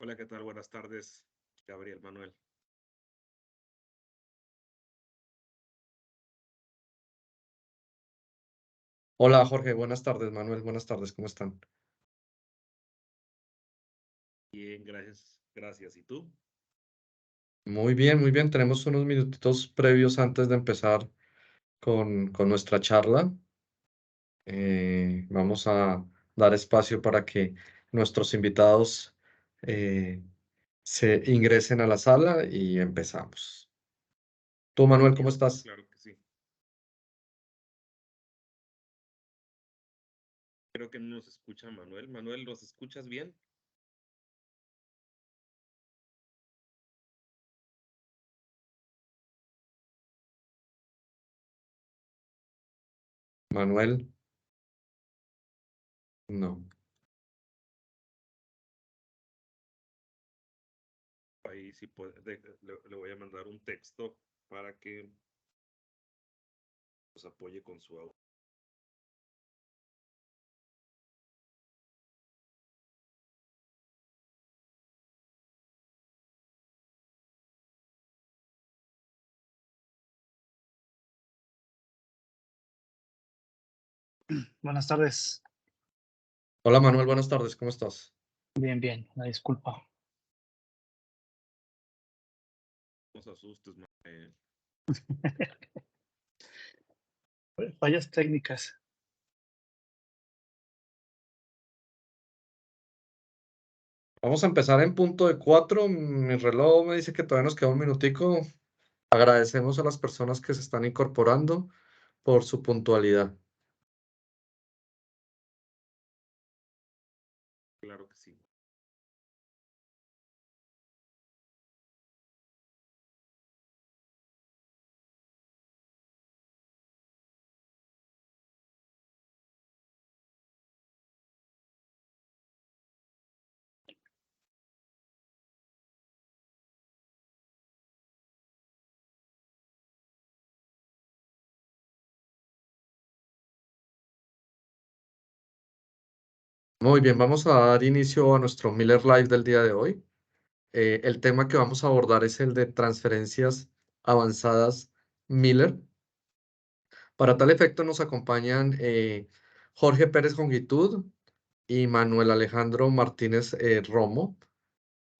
Hola, ¿qué tal? Buenas tardes, Gabriel Manuel. Hola Jorge, buenas tardes. Manuel, buenas tardes, ¿cómo están? Bien, gracias, gracias. ¿Y tú? Muy bien, muy bien. Tenemos unos minutitos previos antes de empezar con nuestra charla. Vamos a dar espacio para que nuestros invitados eh, se ingresen a la sala y empezamos. Tú, Manuel, ¿cómo Bien, estás? claro que sí. Creo que no nos escucha Manuel. Manuel, ¿nos escuchas bien? Manuel, no. Ahí sí puede, le voy a mandar un texto para que nos apoye con su audio. Buenas tardes. Hola Manuel, buenas tardes, ¿cómo estás? Bien, bien, una disculpa. No nos asustes, Manuel. Fallas técnicas. Vamos a empezar en punto de 4. Mi reloj me dice que todavía nos queda un minutico. Agradecemos a las personas que se están incorporando por su puntualidad. Claro que sí. Muy bien, vamos a dar inicio a nuestro Miller Live del día de hoy. El tema que vamos a abordar es el de transferencias avanzadas Miller. Para tal efecto nos acompañan Jorge Pérez Jongitud y Manuel Alejandro Martínez Romo.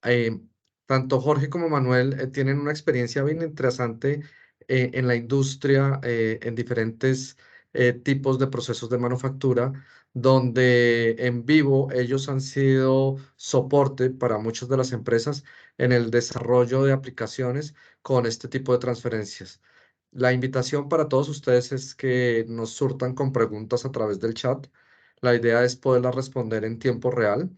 eh, Tanto Jorge como Manuel tienen una experiencia bien interesante en la industria, en diferentes tipos de procesos de manufactura, donde en vivo ellos han sido soporte para muchas de las empresas en el desarrollo de aplicaciones con este tipo de transferencias. La invitación para todos ustedes es que nos surtan con preguntas a través del chat. La idea es poderlas responder en tiempo real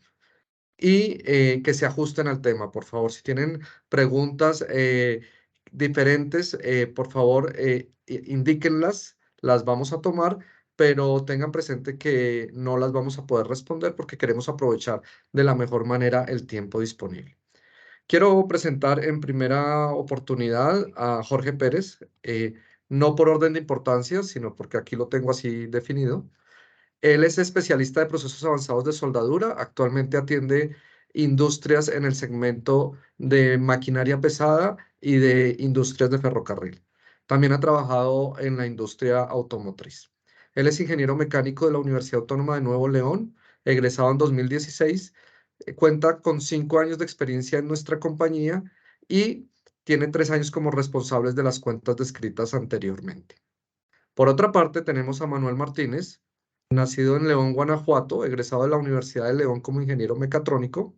y que se ajusten al tema, por favor. Si tienen preguntas diferentes, por favor, indíquenlas, las vamos a tomar, pero tengan presente que no las vamos a poder responder porque queremos aprovechar de la mejor manera el tiempo disponible. Quiero presentar en primera oportunidad a Jorge Pérez, no por orden de importancia, sino porque aquí lo tengo así definido. Él es especialista de procesos avanzados de soldadura. Actualmente atiende industrias en el segmento de maquinaria pesada y de industrias de ferrocarril. También ha trabajado en la industria automotriz. Él es ingeniero mecánico de la Universidad Autónoma de Nuevo León, egresado en 2016. Cuenta con 5 años de experiencia en nuestra compañía y tiene 3 años como responsables de las cuentas descritas anteriormente. Por otra parte, tenemos a Manuel Martínez, nacido en León, Guanajuato, egresado de la Universidad de León como ingeniero mecatrónico.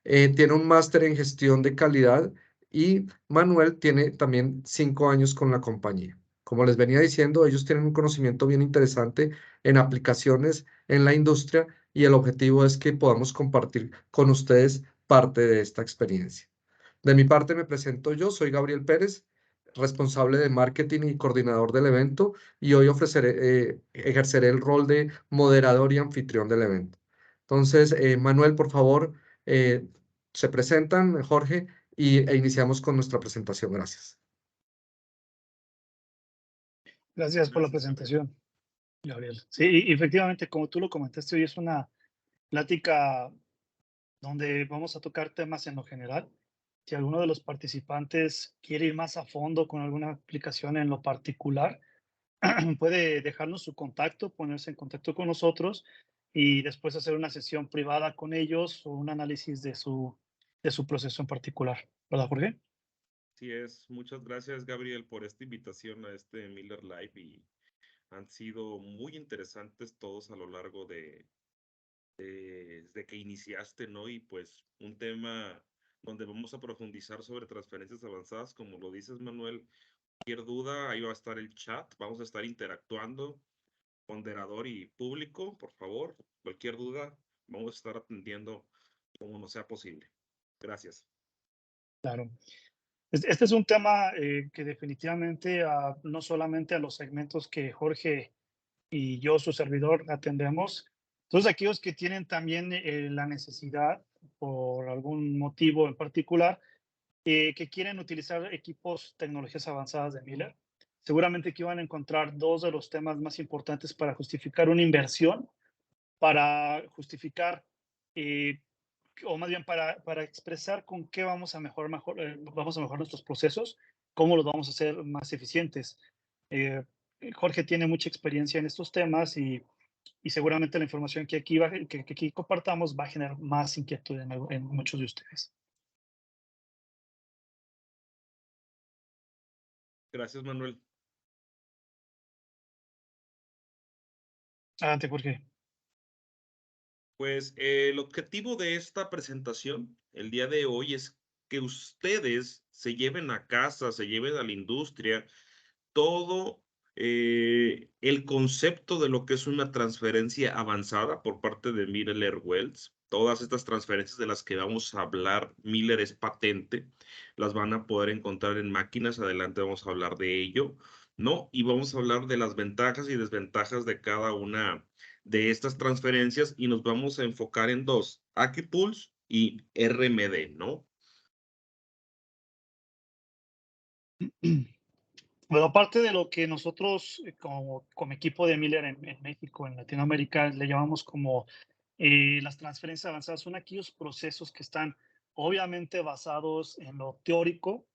Tiene un máster en gestión de calidad y Manuel tiene también 5 años con la compañía. Como les venía diciendo, ellos tienen un conocimiento bien interesante en aplicaciones en la industria y el objetivo es que podamos compartir con ustedes parte de esta experiencia. De mi parte me presento yo, soy Gabriel Pérez, responsable de marketing y coordinador del evento, y hoy ejerceré el rol de moderador y anfitrión del evento. Entonces, Manuel, por favor, eh, se presentan, Jorge, e iniciamos con nuestra presentación. Gracias. Gracias por la Gracias, Gabriel. presentación, Gabriel. Sí, y efectivamente, como tú lo comentaste, hoy es una plática donde vamos a tocar temas en lo general. Si alguno de los participantes quiere ir más a fondo con alguna aplicación en lo particular, puede dejarnos su contacto, ponerse en contacto con nosotros y después hacer una sesión privada con ellos o un análisis de su proceso en particular. ¿Verdad, Jorge? Así es. Muchas gracias, Gabriel, por esta invitación a este Miller Live y han sido muy interesantes todos a lo largo desde que iniciaste, ¿no? Y pues un tema donde vamos a profundizar sobre transferencias avanzadas, como lo dices, Manuel. Cualquier duda, ahí va a estar el chat, vamos a estar interactuando, ponderador y público, por favor. Cualquier duda, vamos a estar atendiendo como nos sea posible. Gracias. Claro. Este es un tema que definitivamente no solamente a los segmentos que Jorge y yo, su servidor, atendemos. Todos aquellos que tienen también la necesidad, por algún motivo en particular, que quieren utilizar equipos, tecnologías avanzadas de Miller, seguramente que van a encontrar dos de los temas más importantes para justificar una inversión, para justificar, eh, o más bien para expresar con qué vamos a vamos a mejorar nuestros procesos, cómo los vamos a hacer más eficientes. Eh, Jorge tiene mucha experiencia en estos temas y seguramente la información que aquí compartamos va a generar más inquietud en muchos de ustedes. Gracias, Manuel. Adelante, Jorge. Pues el objetivo de esta presentación el día de hoy es que ustedes se lleven a casa, se lleven a la industria todo el concepto de lo que es una transferencia avanzada por parte de Miller Wells. Todas estas transferencias de las que vamos a hablar, Miller es patente, las van a poder encontrar en máquinas. Adelante vamos a hablar de ello, ¿no? Y vamos a hablar de las ventajas y desventajas de cada una de estas transferencias y nos vamos a enfocar en dos, AccuPulse y RMD, ¿no? Bueno, aparte de lo que nosotros como equipo de Miller en México, en Latinoamérica, le llamamos como las transferencias avanzadas, son aquellos procesos que están obviamente basados en lo teórico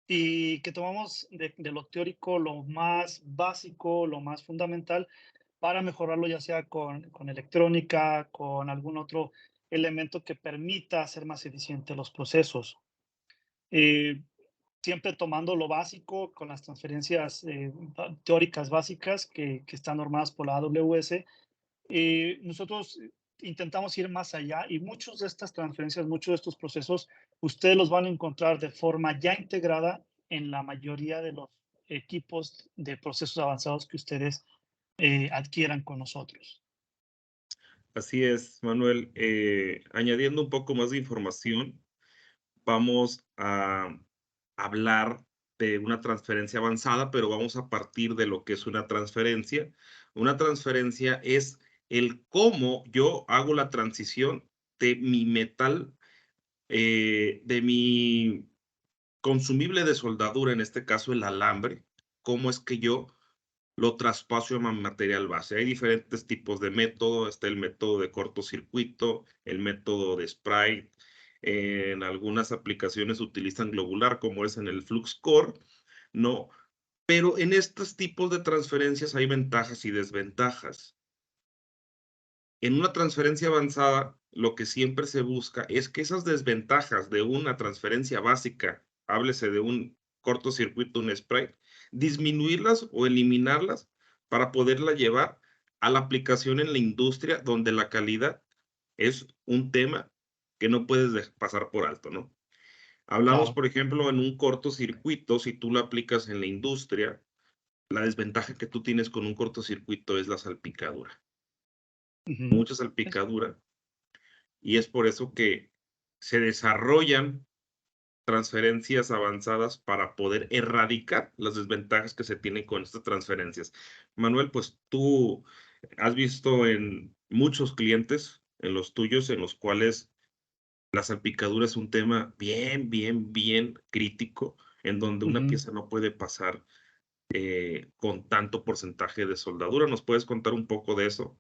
y que tomamos de lo teórico lo más básico, lo más fundamental para mejorarlo, ya sea con electrónica, con algún otro elemento que permita hacer más eficientes los procesos. Eh, Siempre tomando lo básico con las transferencias teóricas básicas que están normadas por la AWS. Nosotros intentamos ir más allá y muchas de estas transferencias, muchos de estos procesos, ustedes los van a encontrar de forma ya integrada en la mayoría de los equipos de procesos avanzados que ustedes adquieran con nosotros. Así es, Manuel. Añadiendo un poco más de información, vamos a hablar de una transferencia avanzada, pero vamos a partir de lo que es una transferencia. Una transferencia es el cómo yo hago la transición de mi metal, de mi consumible de soldadura, en este caso el alambre, cómo es que yo lo traspaso a material base. Hay diferentes tipos de método. Está el método de cortocircuito, el método de Sprite. En algunas aplicaciones utilizan globular, como es en el FluxCore, ¿no? Pero en estos tipos de transferencias hay ventajas y desventajas. En una transferencia avanzada, lo que siempre se busca es que esas desventajas de una transferencia básica, háblese de un cortocircuito, un Sprite, disminuirlas o eliminarlas para poderla llevar a la aplicación en la industria donde la calidad es un tema que no puedes pasar por alto, ¿no? Hablamos, Claro. por ejemplo, en un cortocircuito, si tú lo aplicas en la industria, la desventaja que tú tienes con un cortocircuito es la salpicadura. Ujú. Mucha salpicadura, y es por eso que se desarrollan transferencias avanzadas para poder erradicar las desventajas que se tienen con estas transferencias. Manuel, pues tú has visto en muchos clientes, en los tuyos, en los cuales la salpicadura es un tema bien, bien, bien crítico, en donde una Ujú. pieza no puede pasar con tanto porcentaje de soldadura. ¿Nos puedes contar un poco de eso?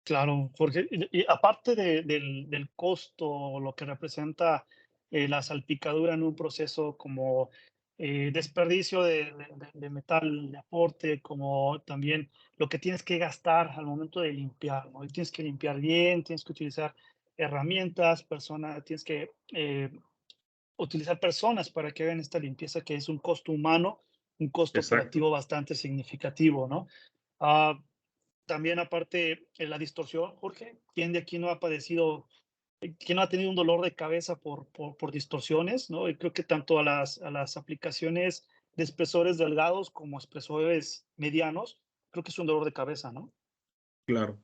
Claro, Jorge. Y aparte del costo, lo que representa la salpicadura en un proceso como desperdicio de metal de aporte, como también lo que tienes que gastar al momento de limpiar, ¿no? Y tienes que limpiar bien, tienes que utilizar herramientas, personas, tienes que utilizar personas para que hagan esta limpieza, que es un costo humano, un costo Exacto. operativo bastante significativo, ¿no? Ah, también aparte, la distorsión, Jorge, ¿quién de aquí no ha padecido, quién no ha tenido un dolor de cabeza por distorsiones, ¿no? Y creo que tanto a las aplicaciones de espesores delgados como espesores medianos, creo que es un dolor de cabeza, ¿no? Claro,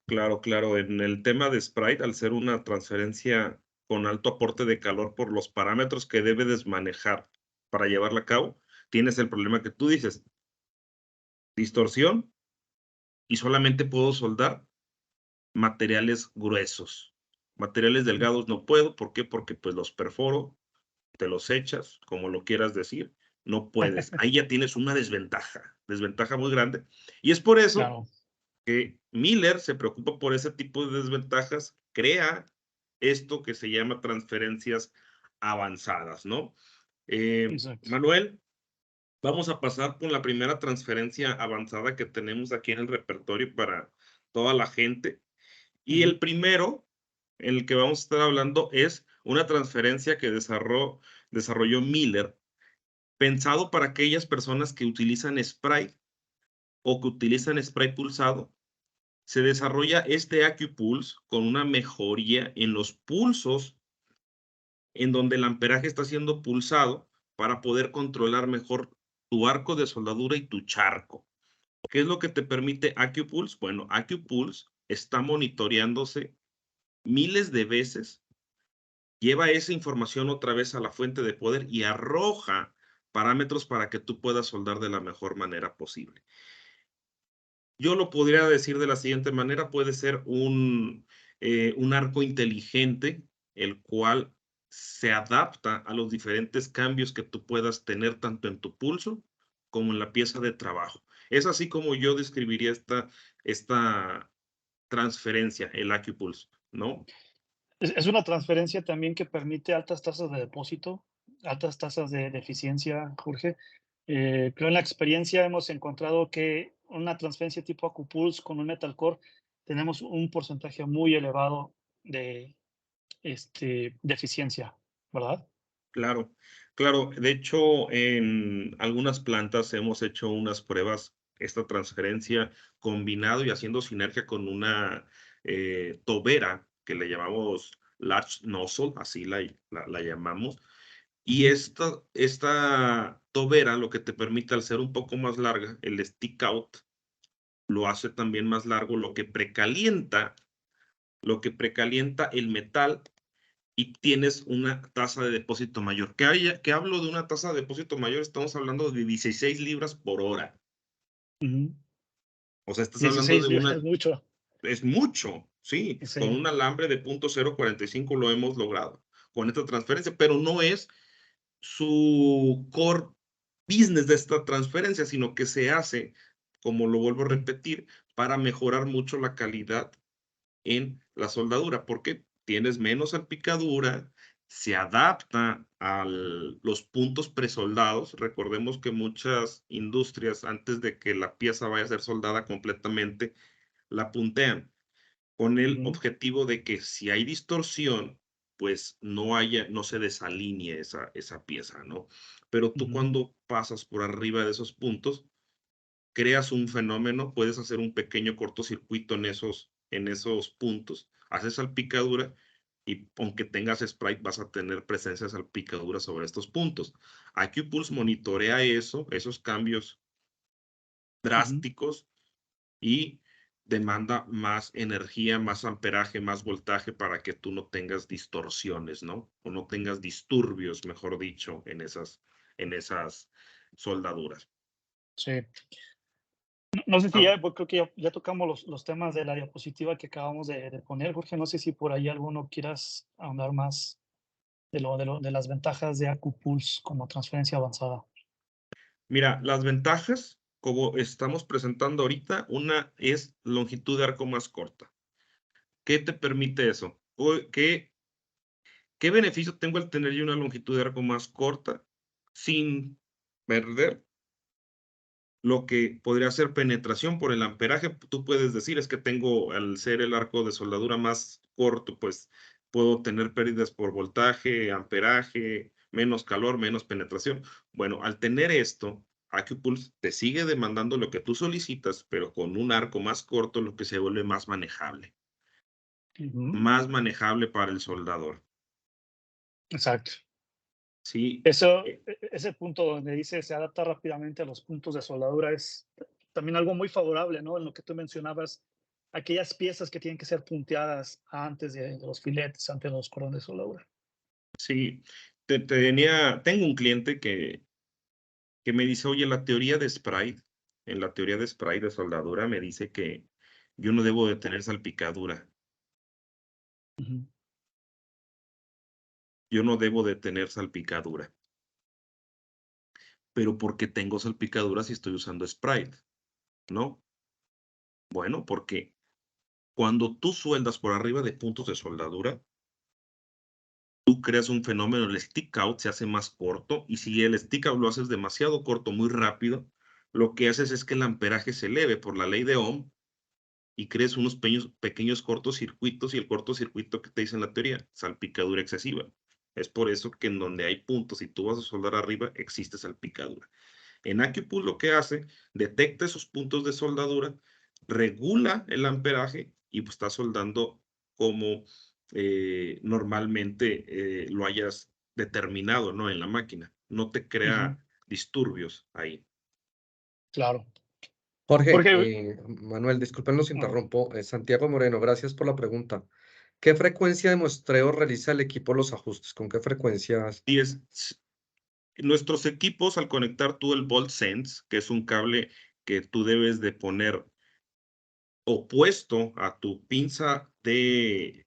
claro, claro. En el tema de Sprite, al ser una transferencia con alto aporte de calor por los parámetros que debes manejar para llevarla a cabo, tienes el problema que tú dices, distorsión, y solamente puedo soldar materiales gruesos. Materiales delgados no puedo, ¿por qué? Porque, pues, los perforo, te los echas, como lo quieras decir, no puedes. Ahí ya tienes una desventaja muy grande. Y es por eso Claro, que Miller se preocupa por ese tipo de desventajas, crea esto que se llama transferencias avanzadas, ¿no? exacto. Manuel, vamos a pasar con la primera transferencia avanzada que tenemos aquí en el repertorio para toda la gente. Y Ujú, el primero, en el que vamos a estar hablando, es una transferencia que desarrolló Miller, pensado para aquellas personas que utilizan Sprite o que utilizan spray pulsado. Se desarrolla este AccuPulse con una mejoría en los pulsos, en donde el amperaje está siendo pulsado para poder controlar mejor tu arco de soldadura y tu charco. ¿Qué es lo que te permite AccuPulse? Bueno, AccuPulse está monitoreándose miles de veces, lleva esa información otra vez a la fuente de poder y arroja parámetros para que tú puedas soldar de la mejor manera posible. Yo lo podría decir de la siguiente manera, puede ser un arco inteligente, el cual se adapta a los diferentes cambios que tú puedas tener tanto en tu pulso como en la pieza de trabajo. Es así como yo describiría esta transferencia, el AccuPulse, ¿no? Es una transferencia también que permite altas tasas de depósito, altas tasas de eficiencia, Jorge. Creo en la experiencia hemos encontrado que una transferencia tipo AccuPulse con un Metal Core tenemos un porcentaje muy elevado de, de eficiencia, ¿verdad? Claro, claro. De hecho, en algunas plantas hemos hecho unas pruebas, esta transferencia combinado y haciendo sinergia con una tobera que le llamamos large nozzle, así la llamamos. Y Ujú, esta tobera lo que te permite al ser un poco más larga, el stick out, lo hace también más largo, lo que precalienta el metal y tienes una tasa de depósito mayor. Que hablo de una tasa de depósito mayor, estamos hablando de 16 libras por hora. ujú. O sea, estás hablando 16 de libras es una, mucho. es mucho, sí, con Sí. un alambre de 0.045 lo hemos logrado con esta transferencia, pero no es su core business de esta transferencia, sino que se hace, como lo vuelvo a Ujú, repetir, para mejorar mucho la calidad en la soldadura, porque tienes menos salpicadura, se adapta a los puntos presoldados. Recordemos que muchas industrias, antes de que la pieza vaya a ser soldada completamente, la puntean con el ujú, objetivo de que si hay distorsión, pues no se desalinee esa pieza, ¿no? Pero tú ujú, cuando pasas por arriba de esos puntos, creas un fenómeno, puedes hacer un pequeño cortocircuito en esos puntos, haces salpicadura y aunque tengas Sprite vas a tener presencia de salpicadura sobre estos puntos. AccuPulse monitorea esos cambios ujú. drásticos y demanda más energía, más amperaje, más voltaje para que tú no tengas distorsiones, ¿no? O no tengas disturbios, mejor dicho, en esas soldaduras. Sí. No sé si Ah, ya, pues creo que ya tocamos los temas de la diapositiva que acabamos de poner, Jorge. No sé si por ahí alguno quieras ahondar más de las ventajas de AccuPulse como transferencia avanzada. Mira, las ventajas. como estamos presentando ahorita, una es longitud de arco más corta. ¿Qué te permite eso? ¿Qué beneficio tengo al tener yo una longitud de arco más corta sin perder lo que podría ser penetración por el amperaje? Tú puedes decir, es que tengo, al ser el arco de soldadura más corto, pues puedo tener pérdidas por voltaje, amperaje, menos calor, menos penetración. Bueno, al tener esto, AccuPulse te sigue demandando lo que tú solicitas, pero con un arco más corto, lo que se vuelve más manejable. Más manejable para el soldador. Exacto. Sí. Eso, ese punto donde dice se adapta rápidamente a los puntos de soldadura es también algo muy favorable, ¿no? En lo que tú mencionabas, aquellas piezas que tienen que ser punteadas antes de los filetes, antes de los cordones de soldadura. Sí, tengo un cliente que me dice, oye, en la teoría de spray de soldadura me dice que yo no debo de tener salpicadura. Ujú. Yo no debo de tener salpicadura. Pero ¿por qué tengo salpicadura si estoy usando Sprite? ¿No? Bueno, porque cuando tú sueldas por arriba de puntos de soldadura, tú creas un fenómeno, el stick out se hace más corto, y si el stick out lo haces demasiado corto, muy rápido, lo que haces es que el amperaje se eleve por la ley de Ohm y crees unos pequeños cortocircuitos, y el cortocircuito que te dice en la teoría, salpicadura excesiva. Es por eso que en donde hay puntos y tú vas a soldar arriba, existe salpicadura. En AccuPulse lo que hace, detecta esos puntos de soldadura, regula el amperaje y pues está soldando como normalmente lo hayas determinado, ¿no? En la máquina. No te crea disturbios ahí. Claro. Jorge, Jorge, Manuel, disculpen, los ah, interrumpo. Santiago Moreno, gracias por la pregunta. ¿Qué frecuencia de muestreo realiza el equipo los ajustes? ¿Con qué frecuencias? Y nuestros equipos, al conectar tú el Volt Sense, que es un cable que tú debes de poner opuesto a tu pinza de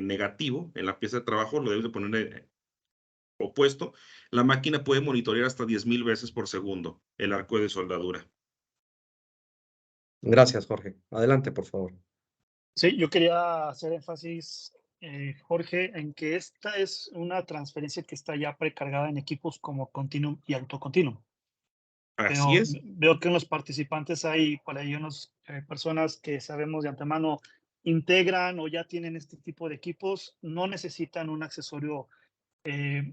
negativo en la pieza de trabajo, lo debes de poner opuesto, la máquina puede monitorear hasta 10,000 veces por segundo el arco de soldadura. Gracias, Jorge. Adelante, por favor. sí, yo quería hacer énfasis, Jorge, en que esta es una transferencia que está ya precargada en equipos como Continuum y Autocontinuum. Así es, Veo que en los participantes hay por ahí unas personas que sabemos de antemano integran o ya tienen este tipo de equipos, no necesitan un accesorio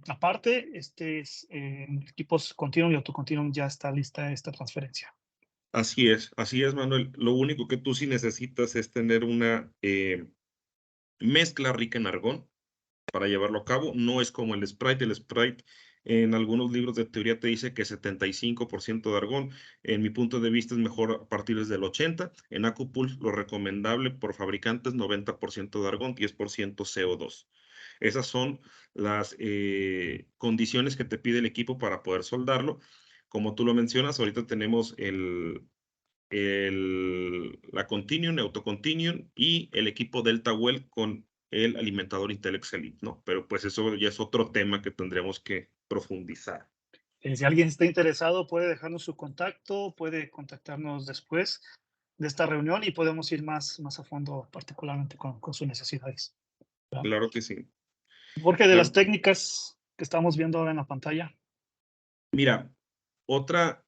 aparte. Equipos Continuum y Autocontinuum ya está lista esta transferencia. así es, Manuel. Lo único que tú sí necesitas es tener una mezcla rica en argón para llevarlo a cabo. No es como el Sprite. El Sprite en algunos libros de teoría te dice que 75% de argón. En mi punto de vista es mejor a partir desde el 80. En AccuPulse lo recomendable por fabricantes 90% de argón, 10% CO2. Esas son las condiciones que te pide el equipo para poder soldarlo. Como tú lo mencionas, ahorita tenemos la Continuum, Autocontinuum y el equipo Delta Well con el alimentador Intelex Elite, ¿no? Pero pues eso ya es otro tema que tendríamos que profundizar. Si alguien está interesado, puede dejarnos su contacto, puede contactarnos después de esta reunión y podemos ir más a fondo, particularmente con sus necesidades. ¿Verdad? Claro que sí. Porque de las Claro. técnicas que estamos viendo ahora en la pantalla. Mira, otra,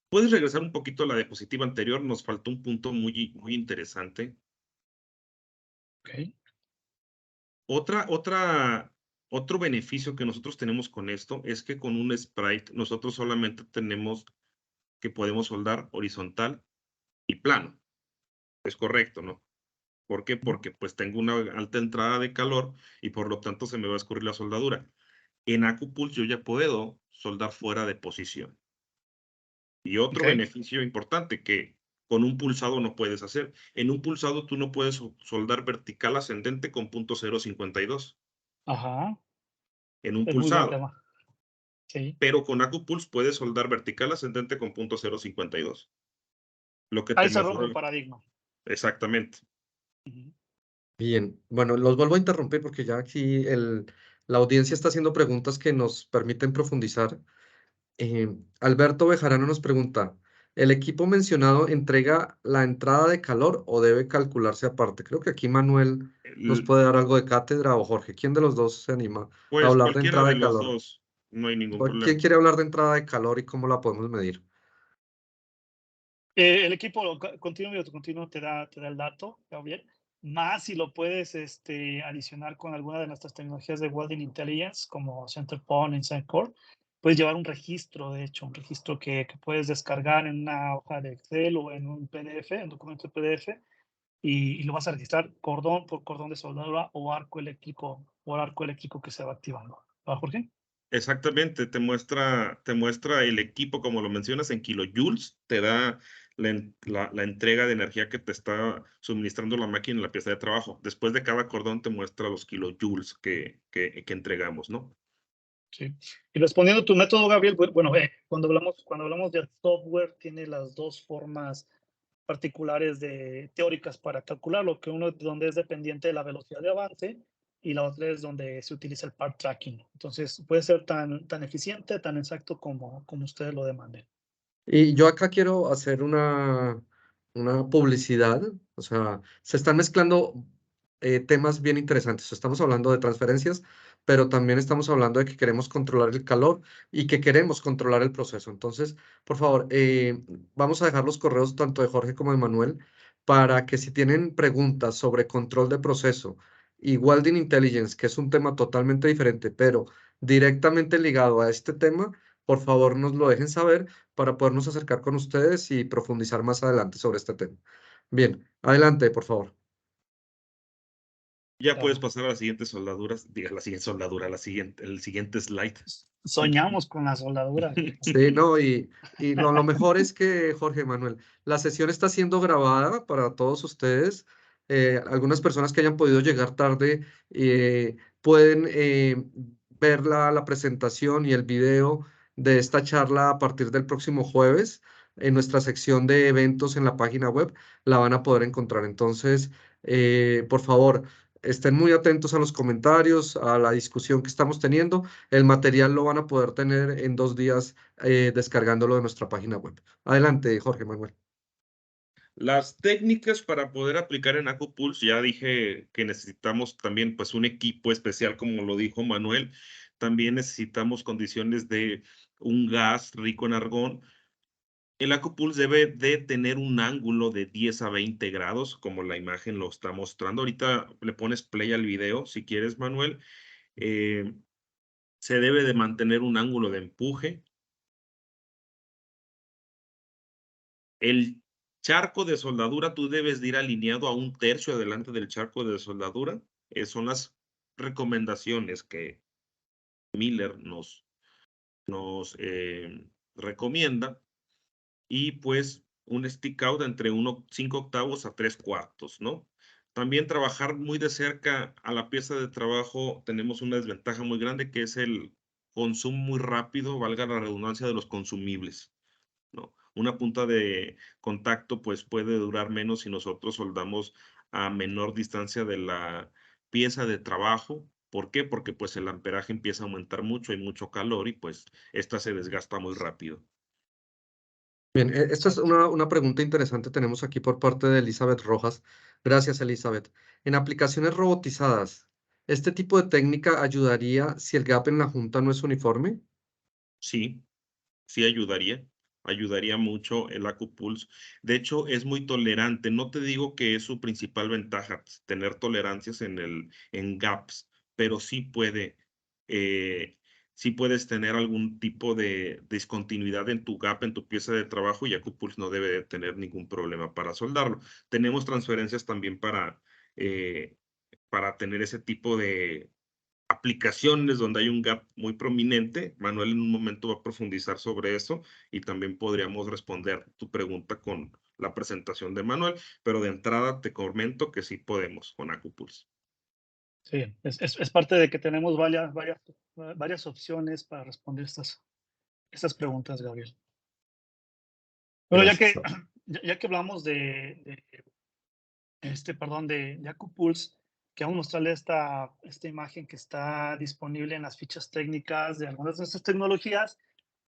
puedes regresar un poquito a la diapositiva anterior, nos faltó un punto muy interesante. Okay. Otro beneficio que nosotros tenemos con esto es que con un Sprite nosotros solamente tenemos que podemos soldar horizontal y plano. Es correcto, ¿no? ¿Por qué? Porque pues tengo una alta entrada de calor y por lo tanto se me va a escurrir la soldadura. En AccuPulse yo ya puedo soldar fuera de posición. Y otro Okay. beneficio importante que con un pulsado no puedes hacer. En un pulsado tú no puedes soldar vertical ascendente con punto .052 Ajá. en un Es muy buen pulsado. tema. Sí. Pero con AccuPulse puedes soldar vertical ascendente con punto .052. Lo que te Ahí se rompe el mejora. paradigma. Exactamente. Ujú. Bien, bueno, los vuelvo a interrumpir porque ya aquí la audiencia está haciendo preguntas que nos permiten profundizar. Alberto Bejarano nos pregunta, ¿El equipo mencionado entrega la entrada de calor o debe calcularse aparte? Creo que aquí Manuel nos puede dar algo de cátedra o Jorge. ¿Quién de los dos se anima a Pues hablar de cualquiera entrada de de los calor? dos, no hay ningún ¿Quién problema. quiere hablar de entrada de calor y cómo la podemos medir? El equipo continuo y autocontinuo te da el dato, Gabriel. Más si lo puedes adicionar con alguna de nuestras tecnologías de Welding Intelligence, como CenterPoint, Insight Core, puedes llevar un registro, de hecho, un registro que puedes descargar en una hoja de Excel o en un PDF, en un documento de PDF, y lo vas a registrar cordón por cordón de soldadura o arco eléctrico que se va activando. ¿Va, Jorge? Exactamente, te muestra el equipo, como lo mencionas, en kilojoules, te da la entrega de energía que te está suministrando la máquina en la pieza de trabajo. Después de cada cordón te muestra los kilojoules que entregamos, ¿no? Sí. Y respondiendo a tu método, Gabriel, bueno, cuando hablamos del software, tiene las dos formas particulares teóricas para calcularlo, que uno donde es dependiente de la velocidad de avance y la otra es donde se utiliza el part tracking. Entonces, puede ser tan eficiente, tan exacto como ustedes lo demanden. Y yo acá quiero hacer una publicidad, o sea, se están mezclando temas bien interesantes. Estamos hablando de transferencias, pero también estamos hablando de que queremos controlar el calor y que queremos controlar el proceso. Entonces, por favor, vamos a dejar los correos tanto de Jorge como de Manuel para que si tienen preguntas sobre control de proceso y Welding Intelligence, que es un tema totalmente diferente, pero directamente ligado a este tema, por favor nos lo dejen saber para podernos acercar con ustedes y profundizar más adelante sobre este tema. Bien, adelante, por favor. Ya puedes Claro. pasar a las siguientes soldaduras, diga, la siguiente soldadura, el siguiente slide. Soñamos con la soldadura. Sí, no, y lo mejor es que, Jorge Manuel, la sesión está siendo grabada para todos ustedes. Algunas personas que hayan podido llegar tarde pueden ver la presentación y el video de esta charla a partir del próximo jueves. En nuestra sección de eventos en la página web la van a poder encontrar. Entonces, por favor, estén muy atentos a los comentarios, a la discusión que estamos teniendo. El material lo van a poder tener en 2 días descargándolo de nuestra página web. Adelante, Jorge Manuel. Las técnicas para poder aplicar en AcuPulse, ya dije que necesitamos también, pues, un equipo especial, como lo dijo Manuel. También necesitamos condiciones de un gas rico en argón. El AcuPulse debe de tener un ángulo de 10 a 20 grados, como la imagen lo está mostrando. Ahorita le pones play al video, si quieres, Manuel. Eh, Se debe de mantener un ángulo de empuje. El charco de soldadura, tú debes de ir alineado a 1/3 adelante del charco de soldadura. Son las recomendaciones que Miller nos recomienda. Y pues un stick out entre 5 octavos a 3/4, ¿no? También trabajar muy de cerca a la pieza de trabajo, tenemos una desventaja muy grande que es el consumo muy rápido, valga la redundancia, de los consumibles, ¿no? Una punta de contacto pues puede durar menos si nosotros soldamos a menor distancia de la pieza de trabajo. ¿Por qué? Porque pues el amperaje empieza a aumentar mucho, hay mucho calor y pues esta se desgasta muy rápido. Bien, esta es Exacto. una pregunta interesante. Tenemos aquí por parte de Elizabeth Rojas. Gracias, Elizabeth. En aplicaciones robotizadas, ¿este tipo de técnica ayudaría si el gap en la junta no es uniforme? Sí, sí ayudaría mucho el AcuPulse. De hecho, es muy tolerante. No te digo que es su principal ventaja, tener tolerancias en gaps, pero eh, sí puedes tener algún tipo de discontinuidad en tu gap, en tu pieza de trabajo, y AcuPulse no debe de tener ningún problema para soldarlo. Tenemos transferencias también para tener ese tipo de aplicaciones donde hay un gap muy prominente. Manuel en un momento va a profundizar sobre eso y también podríamos responder tu pregunta con la presentación de Manuel, pero de entrada te comento que sí podemos con AcuPulse. Sí, es parte de que tenemos varias opciones para responder estas preguntas, Gabriel. Bueno, ya Gracias. que, ya que hablamos perdón, de AcuPulse, quiero mostrarle esta imagen que está disponible en las fichas técnicas de algunas de nuestras tecnologías,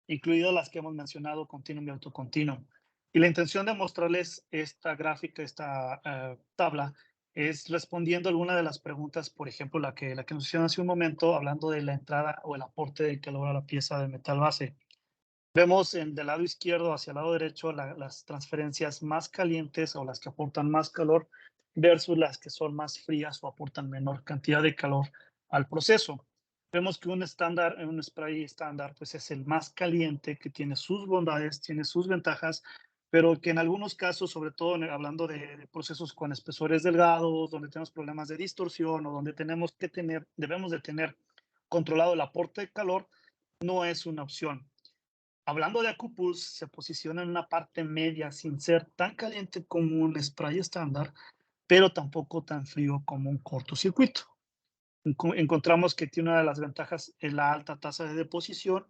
incluidas las que hemos mencionado, Continuum y AutoContinuum. Y la intención de mostrarles esta gráfica, esta tabla, es respondiendo alguna de las preguntas, por ejemplo, la que nos hicieron hace un momento, hablando de la entrada o el aporte de calor a la pieza de metal base. Vemos del lado izquierdo hacia el lado derecho las transferencias más calientes o las que aportan más calor versus las que son más frías o aportan menor cantidad de calor al proceso. Vemos que un spray estándar, pues es el más caliente, que tiene sus bondades, tiene sus ventajas, pero que en algunos casos, sobre todo hablando de procesos con espesores delgados, donde tenemos problemas de distorsión o donde debemos de tener controlado el aporte de calor, no es una opción. Hablando de AccuPulse, se posiciona en una parte media sin ser tan caliente como un spray estándar, pero tampoco tan frío como un cortocircuito. Encontramos que tiene una de las ventajas en la alta tasa de deposición,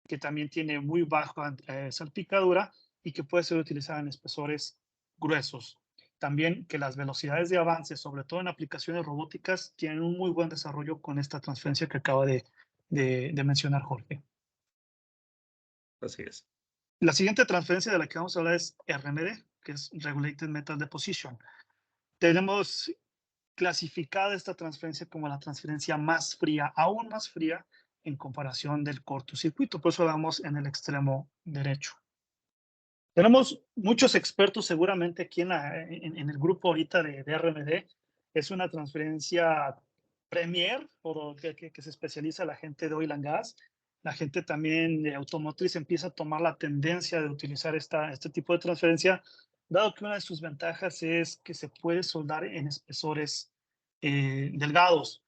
que también tiene muy baja salpicadura y que puede ser utilizada en espesores gruesos. También que las velocidades de avance, sobre todo en aplicaciones robóticas, tienen un muy buen desarrollo con esta transferencia que acaba de mencionar Jorge. Así es. La siguiente transferencia de la que vamos a hablar es RMD, que es Regulated Metal Deposition. Tenemos clasificada esta transferencia como la transferencia más fría, aún más fría en comparación del cortocircuito. Por eso vamos en el extremo derecho. Tenemos muchos expertos seguramente aquí en el grupo ahorita de RMD. Es una transferencia premier, o que se especializa la gente de oil and gas. La gente también de automotriz empieza a tomar la tendencia de utilizar este tipo de transferencia, dado que una de sus ventajas es que se puede soldar en espesores delgados.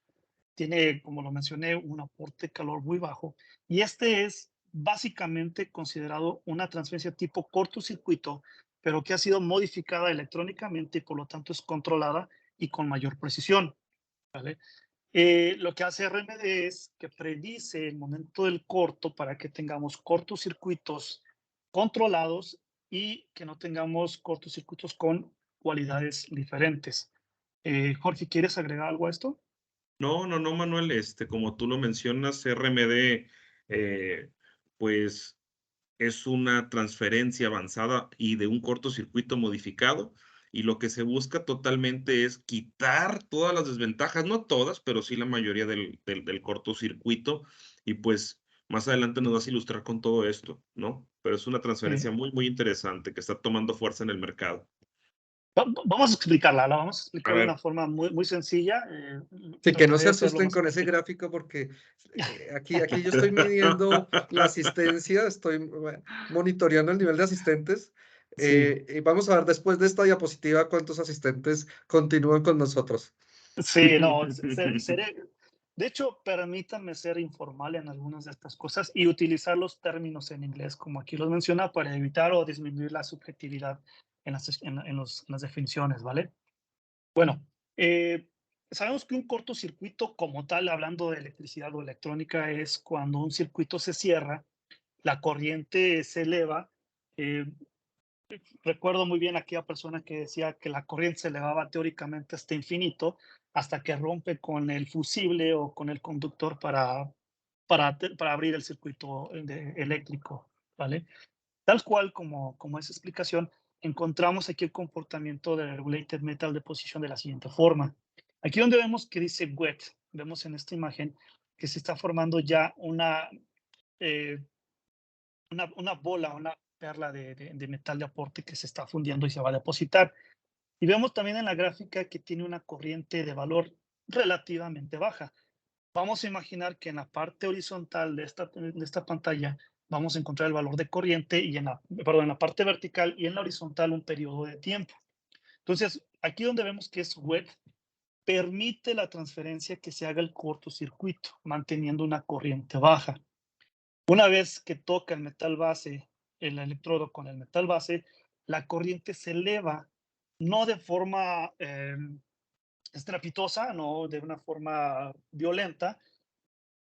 Tiene, como lo mencioné, un aporte de calor muy bajo. Y este es básicamente considerado una transferencia tipo cortocircuito, pero que ha sido modificada electrónicamente y por lo tanto es controlada y con mayor precisión. ¿Vale? Lo que hace RMD es que predice el momento del corto para que tengamos cortocircuitos controlados y que no tengamos cortocircuitos con cualidades diferentes. Jorge, ¿quieres agregar algo a esto? No, no, no, Manuel, como tú lo mencionas, RMD, pues es una transferencia avanzada y de un cortocircuito modificado. Y lo que se busca totalmente es quitar todas las desventajas, no todas, pero sí la mayoría del cortocircuito. Y pues más adelante nos vas a ilustrar con todo esto, ¿no? Pero es una transferencia muy, muy interesante que está tomando fuerza en el mercado. Vamos a explicarla, la vamos a A explicar de una ver, forma muy, muy sencilla. Sí, que no Trataré se de hacerlo asusten más con ese práctico. gráfico porque aquí yo estoy midiendo la asistencia, estoy monitoreando el nivel de asistentes. Sí, Y vamos a ver después de esta diapositiva cuántos asistentes continúan con nosotros. sí, no, seré, de hecho, permítanme ser informal en algunas de estas cosas y utilizar los términos en inglés, como aquí los menciona, para evitar o disminuir la subjetividad en las definiciones, ¿vale? Bueno, sabemos que un cortocircuito como tal, hablando de electricidad o electrónica, es cuando un circuito se cierra, la corriente se eleva. eh, Recuerdo muy bien a aquella persona que decía que la corriente se elevaba teóricamente hasta infinito, hasta que rompe con el fusible o con el conductor para abrir el circuito eléctrico, ¿vale? Tal cual como esa explicación, encontramos aquí el comportamiento del Regulated Metal Deposition de la siguiente forma. Aquí donde vemos que dice wet, vemos en esta imagen que se está formando ya eh, una bola, una perla de metal de aporte que se está fundiendo y se va a depositar. Y vemos también en la gráfica que tiene una corriente de valor relativamente baja. Vamos a imaginar que en la parte horizontal de esta pantalla vamos a encontrar el valor de corriente y en la parte vertical y en la horizontal un periodo de tiempo. Entonces, aquí donde vemos que es wet, permite la transferencia que se haga el cortocircuito, manteniendo una corriente baja. Una vez que toca el metal base, el electrodo con el metal base, la corriente se eleva, no de forma estrepitosa, no de una forma violenta,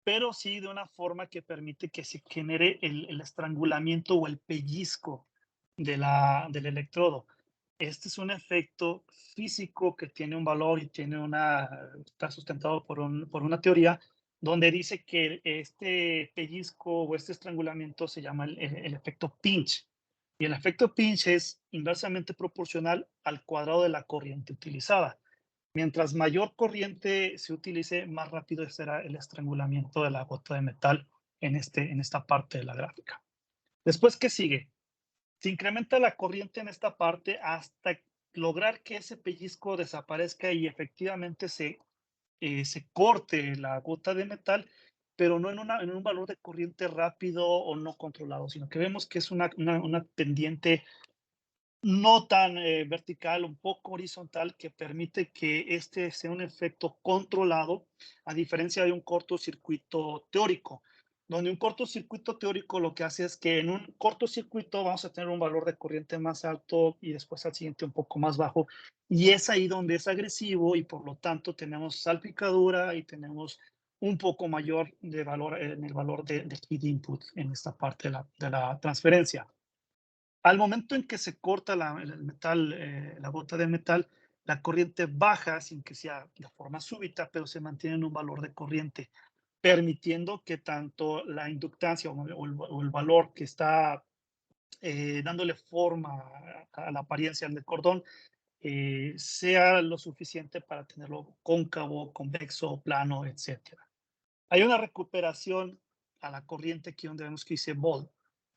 pero sí de una forma que permite que se genere el estrangulamiento o el pellizco del electrodo. Este es un efecto físico que tiene un valor y está sustentado por una teoría donde dice que este pellizco o este estrangulamiento se llama el efecto pinch. Y el efecto pinch es inversamente proporcional al cuadrado de la corriente utilizada. Mientras mayor corriente se utilice, más rápido será el estrangulamiento de la gota de metal en esta parte de la gráfica. Después, ¿qué sigue? Se incrementa la corriente en esta parte hasta lograr que ese pellizco desaparezca y efectivamente se corte la gota de metal, pero no en un valor de corriente rápido o no controlado, sino que vemos que es una pendiente no tan vertical, un poco horizontal, que permite que este sea un efecto controlado, a diferencia de un cortocircuito teórico, donde un cortocircuito teórico lo que hace es que en un cortocircuito vamos a tener un valor de corriente más alto y después al siguiente un poco más bajo, y es ahí donde es agresivo y por lo tanto tenemos salpicadura y tenemos un poco mayor de valor en el valor de feed input en esta parte de la transferencia. Al momento en que se corta el metal, la gota de metal, la corriente baja sin que sea de forma súbita, pero se mantiene en un valor de corriente, permitiendo que tanto la inductancia o el valor que está dándole forma a la apariencia del cordón sea lo suficiente para tenerlo cóncavo, convexo, plano, etcétera. Hay una recuperación a la corriente aquí donde vemos que dice volt,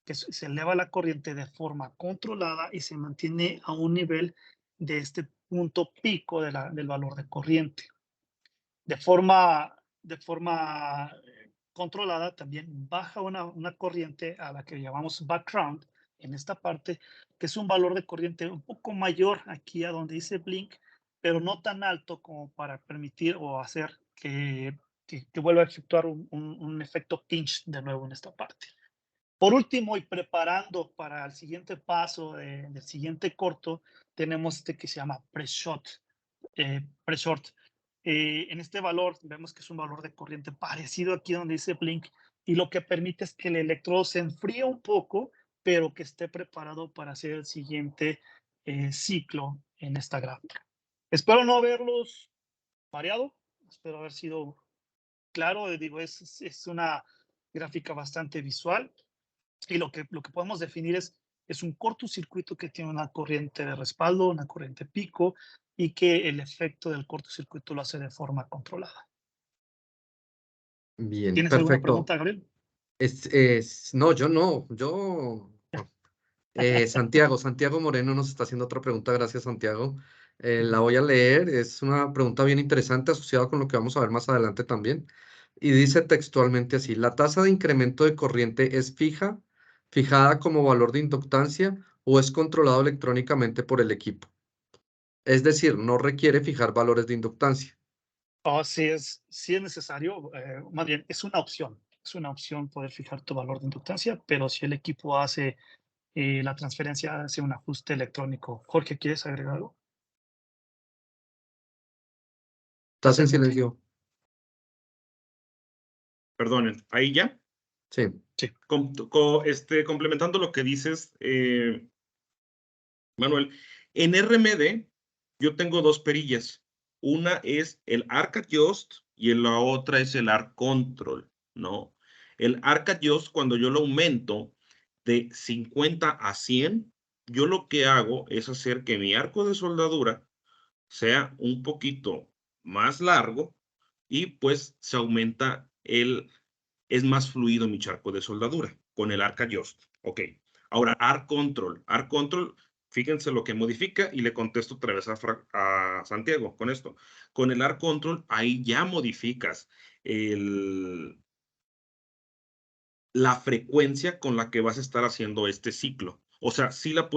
que se eleva la corriente de forma controlada y se mantiene a un nivel de este punto pico del valor de corriente. De forma controlada también baja una corriente a la que llamamos background en esta parte, que es un valor de corriente un poco mayor aquí a donde dice blink, pero no tan alto como para permitir o hacer que vuelva a efectuar un efecto pinch de nuevo en esta parte. Por último, y preparando para el siguiente paso del siguiente corto, tenemos este que se llama pre-short. En este valor vemos que es un valor de corriente parecido aquí donde dice blink, y lo que permite es que el electrodo se enfríe un poco, pero que esté preparado para hacer el siguiente ciclo en esta gráfica. Espero no haberlos variado, espero haber sido claro. Digo, es una gráfica bastante visual. Y lo que podemos definir es un cortocircuito que tiene una corriente de respaldo, una corriente pico, y que el efecto del cortocircuito lo hace de forma controlada. Bien, ¿Tienes alguna perfecto. pregunta, Gabriel? No, yo no, Santiago Moreno nos está haciendo otra pregunta, gracias Santiago. La voy a leer, es una pregunta bien interesante asociada con lo que vamos a ver más adelante también. Y dice textualmente así: ¿la tasa de incremento de corriente es fijada como valor de inductancia o es controlado electrónicamente por el equipo? Es decir, no requiere fijar valores de inductancia. Sí es necesario, más bien es una opción. Es una opción poder fijar tu valor de inductancia, pero si el equipo hace la transferencia, hace un ajuste electrónico. Jorge, ¿quieres agregar algo? ¿Estás en Muteado. silencio? Perdonen, ahí ya. Sí. Sí. Complementando lo que dices, Manuel, en RMD yo tengo dos perillas. Una es el Arc Adjust y la otra es el Arc Control, ¿no? El Arc Adjust, cuando yo lo aumento de 50 a 100, yo lo que hago es hacer que mi arco de soldadura sea un poquito más largo y pues se aumenta es más fluido mi charco de soldadura con el Arc Adjust. Ok. Ahora, Arc Control. Arc Control, fíjense lo que modifica y le contesto otra vez a Santiago con esto. Con el Arc Control, ahí ya modificas la frecuencia con la que vas a estar haciendo este ciclo. O sea, sí la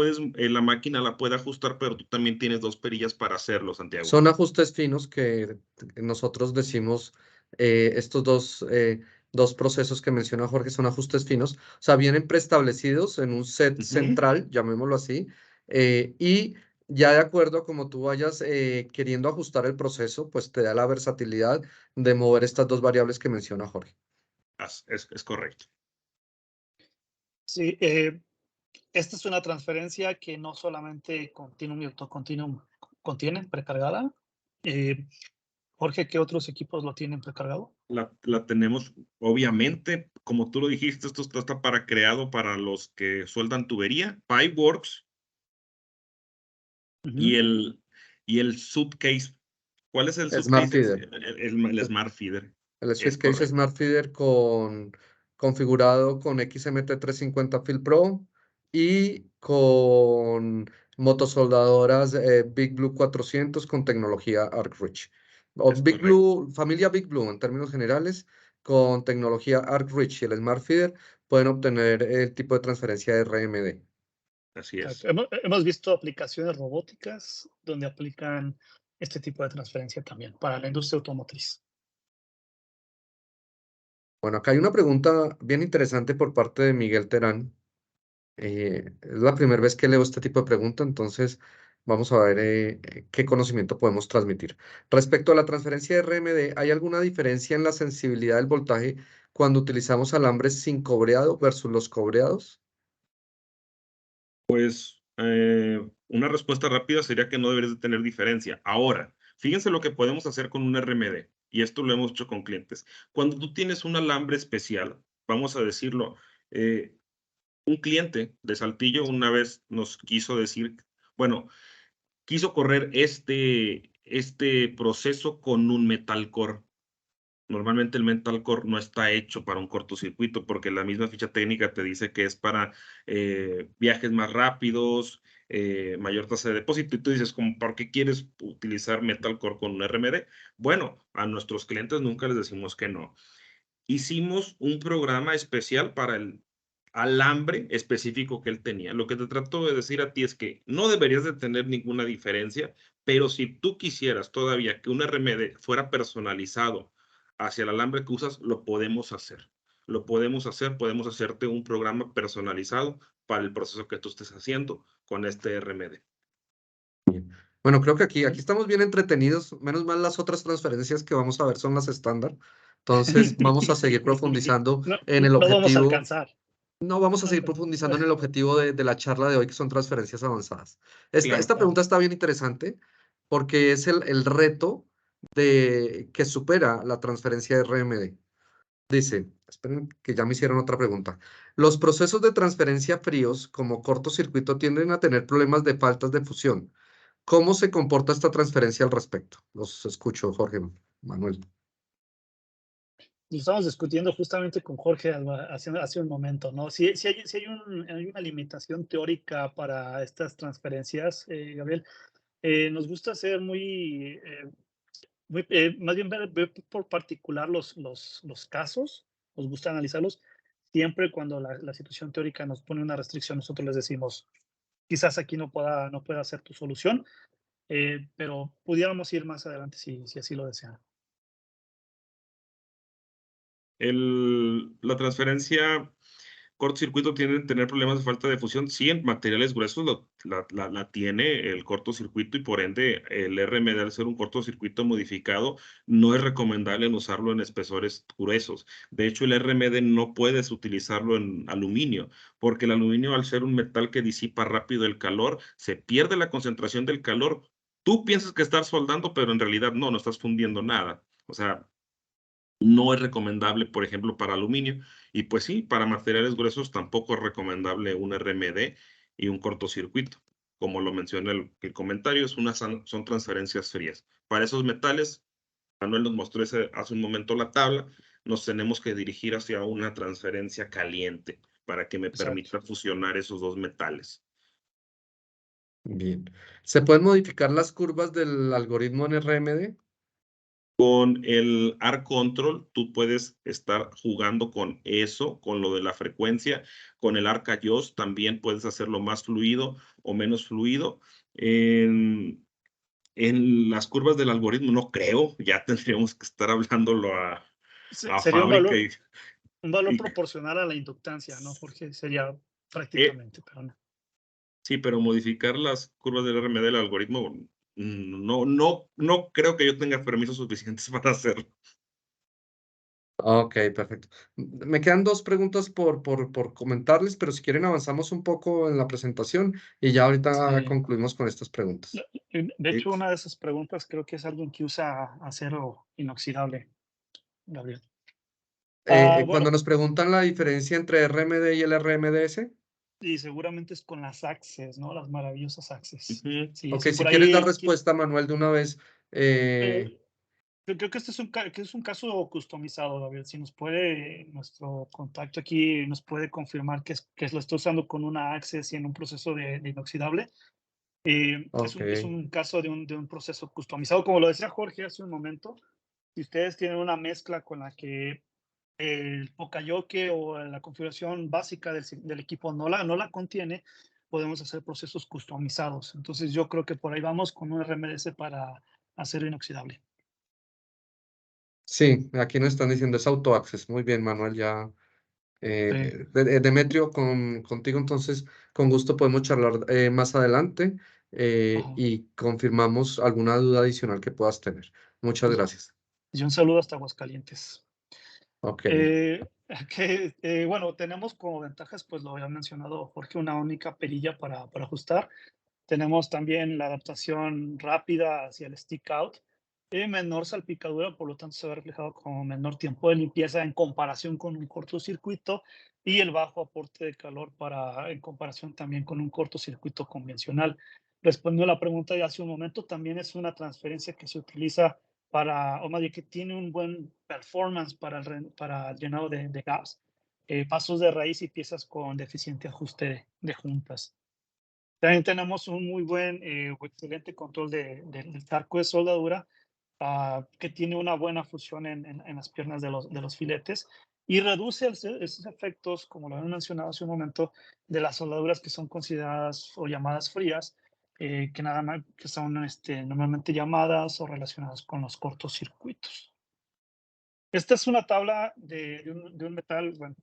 máquina la puede ajustar, pero tú también tienes dos perillas para hacerlo, Santiago. Son ajustes finos que nosotros decimos, estos dos procesos que menciona Jorge son ajustes finos, o sea, vienen preestablecidos en un set central, llamémoslo así, y ya de acuerdo a como tú vayas queriendo ajustar el proceso, pues te da la versatilidad de mover estas dos variables que menciona Jorge. Es correcto. Sí, esta es una transferencia que no solamente Continuum y Autocontinuum contienen precargada. Jorge, ¿qué otros equipos lo tienen precargado? La tenemos, obviamente, como tú lo dijiste, esto está creado para los que sueldan tubería, Pipeworks y Ujú. el Suitcase. ¿Cuál es el Smart Suitcase? Feeder. El Smart Feeder. El Es Swisscase correcto. Smart Feeder configurado con XMT350 Field Pro y con motosoldadoras Big Blue 400 con tecnología Arc Reach. O Es Big correcto. Blue, familia Big Blue en términos generales, con tecnología Arc Reach y el Smart Feeder pueden obtener el tipo de transferencia de RMD. Así Exacto. es. Hemos visto aplicaciones robóticas donde aplican este tipo de transferencia también para la industria automotriz. Bueno, acá hay una pregunta bien interesante por parte de Miguel Terán. Es la primera vez que leo este tipo de pregunta, entonces vamos a ver qué conocimiento podemos transmitir. Respecto a la transferencia de RMD, ¿hay alguna diferencia en la sensibilidad del voltaje cuando utilizamos alambres sin cobreado versus los cobreados? Pues una respuesta rápida sería que no deberías de tener diferencia. Ahora, fíjense lo que podemos hacer con un RMD, y esto lo hemos hecho con clientes. Cuando tú tienes un alambre especial, vamos a decirlo, un cliente de Saltillo una vez nos quiso decir, bueno, quiso correr este proceso con un metal core. Normalmente el metal core no está hecho para un cortocircuito porque la misma ficha técnica te dice que es para viajes más rápidos, mayor tasa de depósito, y tú dices, como, ¿por qué quieres utilizar metal core con un RMD? Bueno, a nuestros clientes nunca les decimos que no. Hicimos un programa especial para el alambre específico que él tenía. Lo que te trato de decir a ti es que no deberías de tener ninguna diferencia, pero si tú quisieras todavía que un RMD fuera personalizado hacia el alambre que usas, lo podemos hacer. Lo podemos hacer, podemos hacerte un programa personalizado para el proceso que tú estés haciendo con este RMD. Bueno, creo que aquí estamos bien entretenidos. Menos mal las otras transferencias que vamos a ver son las estándar. Entonces vamos a seguir profundizando No, en el no vamos a objetivo. alcanzar. No, vamos a No seguir alcanzamos. profundizando en el objetivo de la charla de hoy, que son transferencias avanzadas. Esta, Claro. esta pregunta está bien interesante porque es el reto que supera la transferencia de RMD. Dice, esperen que ya me hicieron otra pregunta. Los procesos de transferencia fríos, como cortocircuito, tienden a tener problemas de faltas de fusión. ¿Cómo se comporta esta transferencia al respecto? Los escucho, Jorge Manuel. Lo estamos discutiendo justamente con Jorge hace un momento, ¿no? Si hay una limitación teórica para estas transferencias, Gabriel, nos gusta ser más bien ver por particular los casos, nos gusta analizarlos. Siempre cuando la situación teórica nos pone una restricción, nosotros les decimos, quizás aquí no pueda ser tu solución, pero pudiéramos ir más adelante si así lo desean. La transferencia cortocircuito tiene que tener problemas de falta de fusión. Sí, en materiales gruesos la tiene el cortocircuito y por ende el RMD al ser un cortocircuito modificado no es recomendable en usarlo en espesores gruesos. De hecho, el RMD no puedes utilizarlo en aluminio porque el aluminio al ser un metal que disipa rápido el calor, se pierde la concentración del calor. Tú piensas que estás soldando, pero en realidad no estás fundiendo nada. O sea, no es recomendable, por ejemplo, para aluminio. Y pues sí, para materiales gruesos tampoco es recomendable un RMD y un cortocircuito. Como lo menciona el comentario, son transferencias frías. Para esos metales, Manuel nos mostró hace un momento la tabla, nos tenemos que dirigir hacia una transferencia caliente para que me Exacto. permita fusionar esos dos metales. Bien. ¿Se pueden modificar las curvas del algoritmo en RMD? Con el ARC Control, tú puedes estar jugando con eso, con lo de la frecuencia. Con el ARC AYOS también puedes hacerlo más fluido o menos fluido. En las curvas del algoritmo no creo, ya tendríamos que estar hablándolo a Sería fábrica un valor y proporcional a la inductancia, ¿no? Porque sería eh, prácticamente, pero no. sí, pero modificar las curvas del RMD del algoritmo, no creo que yo tenga permisos suficientes para hacerlo. Ok, perfecto. Me quedan dos preguntas por comentarles, pero si quieren avanzamos un poco en la presentación y ya ahorita Sí. concluimos con estas preguntas. De hecho, Ex- una de esas preguntas creo que es alguien que usa acero inoxidable, Gabriel. Bueno, Cuando nos preguntan la diferencia entre RMD y el RMDS, y seguramente es con las Access, ¿no? Las maravillosas Access. Ujú. Sí, ok, si si por quieres dar ahí, respuesta, Manuel, de una vez, eh, yo creo que este es que es un caso customizado, Gabriel. Si nos puede, nuestro contacto aquí nos puede confirmar que lo está usando con una Access y en un proceso de inoxidable. ok, Es un caso de un proceso customizado. Como lo decía Jorge hace un momento, si ustedes tienen una mezcla con la que el Pocayoke o la configuración básica del equipo no la contiene, podemos hacer procesos customizados. Entonces yo creo que por ahí vamos con un RMDS para acero inoxidable. sí, aquí nos están diciendo es auto access. Muy bien, Manuel, ya. Sí. Demetrio, contigo entonces, con gusto podemos charlar más adelante Ajá. y confirmamos alguna duda adicional que puedas tener. Muchas Y, gracias. y un saludo hasta Aguascalientes. Ok. Bueno, tenemos como ventajas, pues lo había mencionado Jorge, una única perilla para ajustar. Tenemos también la adaptación rápida hacia el stick out y menor salpicadura, por lo tanto se ve reflejado como menor tiempo de limpieza en comparación con un cortocircuito y el bajo aporte de calor en comparación también con un cortocircuito convencional. Respondiendo a la pregunta de hace un momento, también es una transferencia que se utiliza o más bien que tiene un buen performance para el llenado de gas, pasos de raíz y piezas con deficiente ajuste de juntas. También tenemos un muy buen o excelente control del arco de soldadura, que tiene una buena fusión en las piernas de los filetes y reduce esos efectos, como lo había mencionado hace un momento, de las soldaduras que son consideradas o llamadas frías, que nada más que son normalmente llamadas o relacionadas con los cortocircuitos. Esta es una tabla de un metal. Bueno,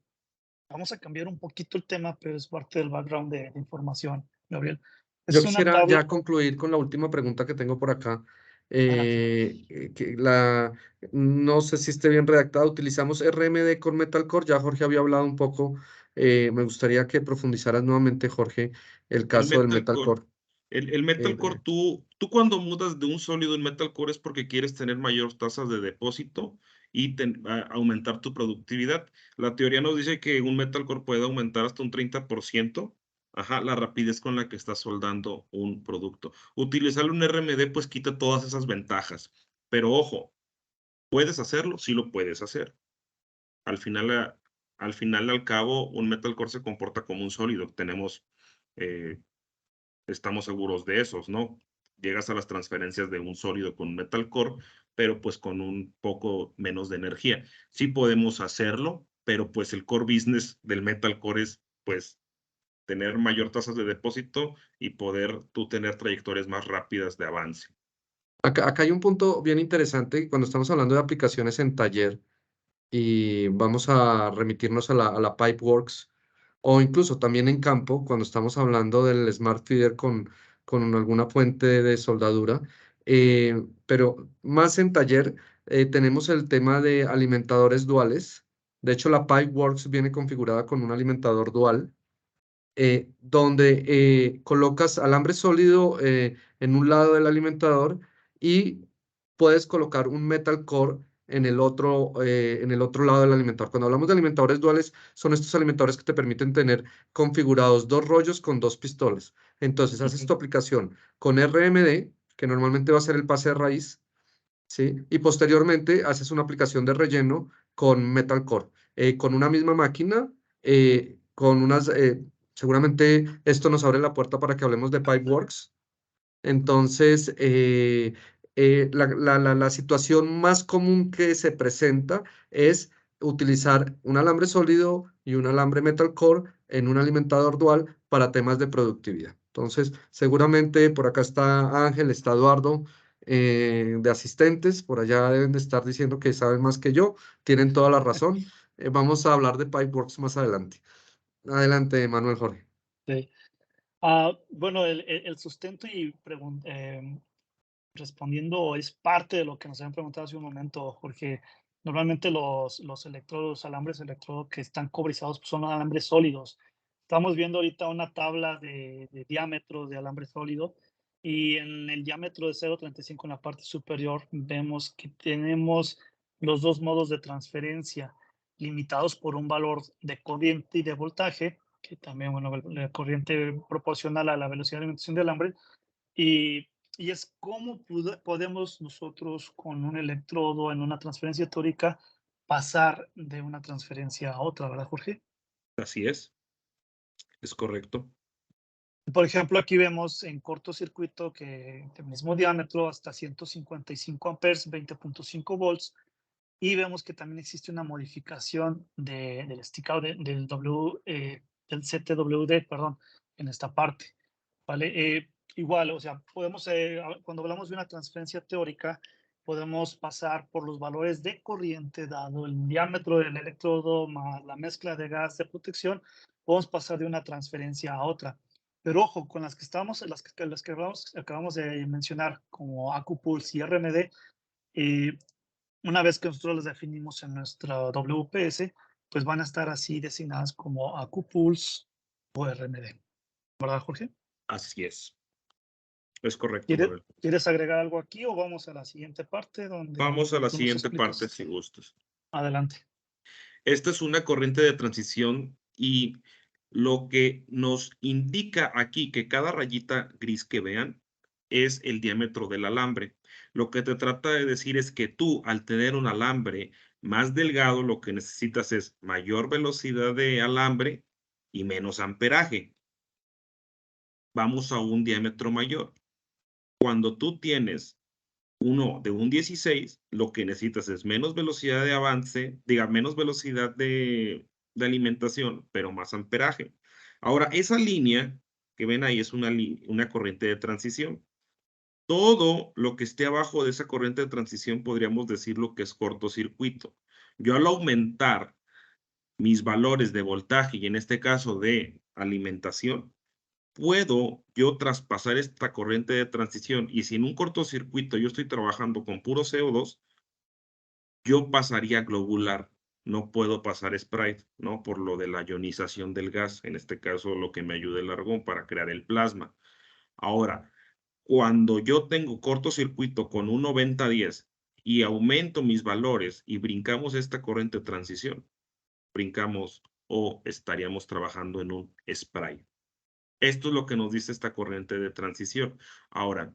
vamos a cambiar un poquito el tema, pero es parte del background de información, Gabriel. Yo Es una quisiera tabla. ya concluir con la última pregunta que tengo por acá. Adelante. No sé si esté bien redactada. Utilizamos RMD con Metalcore. Ya Jorge había hablado un poco. Me gustaría que profundizaras nuevamente, Jorge, el El caso del metalcore. Metalcore. El metalcore, tú cuando mudas de un sólido en metalcore es porque quieres tener mayor tasas de depósito y aumentar tu productividad. La teoría nos dice que un metalcore puede aumentar hasta un 30%, ajá, la rapidez con la que estás soldando un producto. Utilizar un RMD pues quita todas esas ventajas. Pero ojo, ¿puedes hacerlo? Sí lo puedes hacer. Al final, al final, al cabo, un metalcore se comporta como un sólido. Eh, estamos seguros de esos, ¿no? Llegas a las transferencias de un sólido con un metal core, pero pues con un poco menos de energía. Sí podemos hacerlo, pero pues el core business del metal core es pues tener mayor tasas de depósito y poder tú tener trayectorias más rápidas de avance. Acá hay un punto bien interesante cuando estamos hablando de aplicaciones en taller y vamos a remitirnos a la Pipeworks o incluso también en campo cuando estamos hablando del Smart Feeder con alguna fuente de soldadura. Pero más en taller tenemos el tema de alimentadores duales. De hecho, la Pipeworks viene configurada con un alimentador dual donde colocas alambre sólido en un lado del alimentador y puedes colocar un metal core en el otro lado del alimentador. Cuando hablamos de alimentadores duales, son estos alimentadores que te permiten tener configurados dos rollos con dos pistolas. Entonces, haces tu aplicación con RMD, que normalmente va a ser el pase de raíz, ¿sí? Y posteriormente haces una aplicación de relleno con Metal Core, con una misma máquina, con seguramente esto nos abre la puerta para que hablemos de Pipeworks. Entonces, la situación más común que se presenta es utilizar un alambre sólido y un alambre metal core en un alimentador dual para temas de productividad. Entonces, seguramente por acá está Ángel, está Eduardo de asistentes, por allá deben de estar diciendo que saben más que yo, tienen toda la razón. Vamos a hablar de Pipeworks más adelante. Adelante, Manuel Jorge. Sí. Bueno, el sustento y respondiendo es parte de lo que nos habían preguntado hace un momento, porque normalmente los electrodos, alambres electrodo que están cobrizados pues, son alambres sólidos. Estamos viendo ahorita una tabla de diámetros de alambre sólido y en el diámetro de 0.35 en la parte superior vemos que tenemos los dos modos de transferencia. limitados por un valor de corriente y de voltaje, que también, bueno, la corriente proporcional a la velocidad de alimentación del alambre, y, y es cómo podemos nosotros con un electrodo en una transferencia teórica pasar de una transferencia a otra, ¿verdad, Jorge? Así es correcto. Por ejemplo, aquí vemos en cortocircuito que el mismo diámetro hasta 155 amperes, 20.5 volts, y vemos que también existe una modificación del esticado del del ZWD, perdón, en esta parte, ¿vale? Igual, o sea, podemos, cuando hablamos de una transferencia teórica, podemos pasar por los valores de corriente, dado el diámetro del electrodo más la mezcla de gas de protección, podemos pasar de una transferencia a otra. Pero ojo, con las que estamos, las que acabamos de mencionar, como AcuPulse y RMD, una vez que nosotros las definimos en nuestra WPS, pues van a estar así designadas como AcuPulse o RMD. ¿Verdad, Jorge? Así es correcto, ¿Quieres, Manuel. ¿Quieres agregar algo aquí o vamos a la siguiente parte donde Vamos a la tú nos siguiente parte, explicas? si gustas. Adelante. Esta es una corriente de transición y lo que nos indica aquí que cada rayita gris que vean es el diámetro del alambre. Lo que te trata de decir es que tú, al tener un alambre más delgado, lo que necesitas es mayor velocidad de alambre y menos amperaje. Vamos a un diámetro mayor. Cuando tú tienes uno de un 16, lo que necesitas es menos velocidad de avance, diga, menos velocidad de alimentación, pero más amperaje. Ahora, esa línea que ven ahí es una corriente de transición. Todo lo que esté abajo de esa corriente de transición podríamos decirlo que es cortocircuito. Yo al aumentar mis valores de voltaje y en este caso de alimentación, puedo yo traspasar esta corriente de transición y si en un cortocircuito yo estoy trabajando con puro CO2, yo pasaría globular, no puedo pasar Sprite, ¿no? Por lo de la ionización del gas, en este caso lo que me ayuda el argón para crear el plasma. Ahora, cuando yo tengo cortocircuito con un 90-10 y aumento mis valores y brincamos esta corriente de transición, brincamos o estaríamos trabajando en un Sprite. Esto es lo que nos dice esta corriente de transición. Ahora,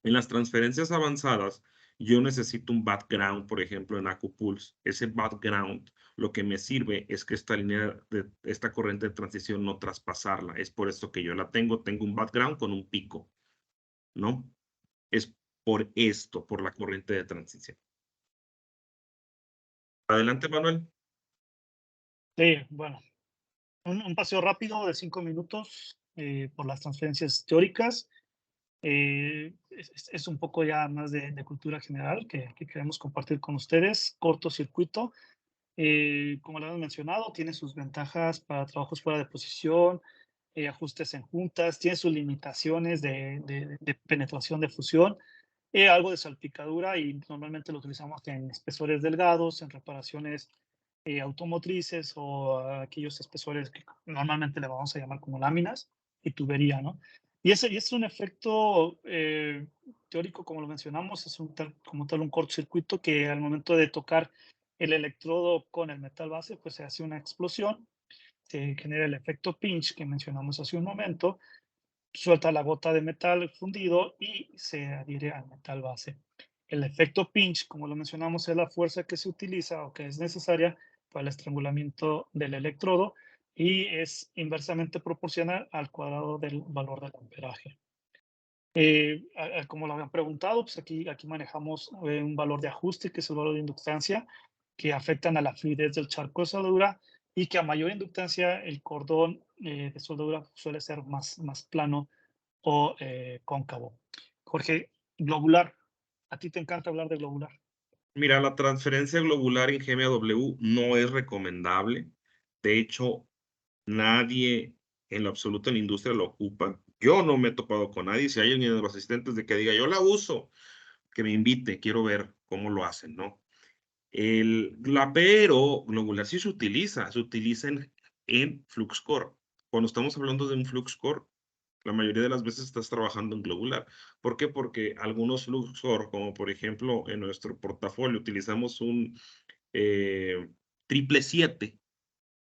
en las transferencias avanzadas, yo necesito un background, por ejemplo, en AcuPulse. Ese background lo que me sirve es que esta corriente de transición no traspasarla. Es por esto que yo la tengo un background con un pico, ¿no? Es por esto, por la corriente de transición. Adelante, Manuel. Sí, bueno, un paseo rápido de 5 minutos por las transferencias teóricas. Es un poco ya más de cultura general que queremos compartir con ustedes. Cortocircuito, como lo hemos mencionado, tiene sus ventajas para trabajos fuera de posición, ajustes en juntas, tiene sus limitaciones de penetración de fusión, algo de salpicadura y normalmente lo utilizamos en espesores delgados, en reparaciones automotrices o aquellos espesores que normalmente le vamos a llamar como láminas y tubería, ¿no? Y es un efecto teórico, como lo mencionamos, es como tal un cortocircuito que al momento de tocar el electrodo con el metal base, pues se hace una explosión, se genera el efecto pinch que mencionamos hace un momento, suelta la gota de metal fundido y se adhiere al metal base. El efecto pinch, como lo mencionamos, es la fuerza que se utiliza o que es necesaria para el estrangulamiento del electrodo y es inversamente proporcional al cuadrado del valor del amperaje. Como lo habían preguntado, pues aquí manejamos un valor de ajuste, que es el valor de inductancia, que afectan a la fluidez del charco de soldadura y que a mayor inductancia el cordón de soldadura suele ser más plano o cóncavo. Jorge, globular. A ti te encanta hablar de globular. Mira, la transferencia globular en GMAW no es recomendable. De hecho, nadie en lo absoluto en la industria lo ocupa. Yo no me he topado con nadie. Si hay alguien de los asistentes de que diga, yo la uso, que me invite, quiero ver cómo lo hacen, ¿no? El glapero globular sí se utiliza en FluxCore. Cuando estamos hablando de un FluxCore, la mayoría de las veces estás trabajando en globular. ¿Por qué? Porque algunos FluxCore, como por ejemplo en nuestro portafolio, utilizamos un 777,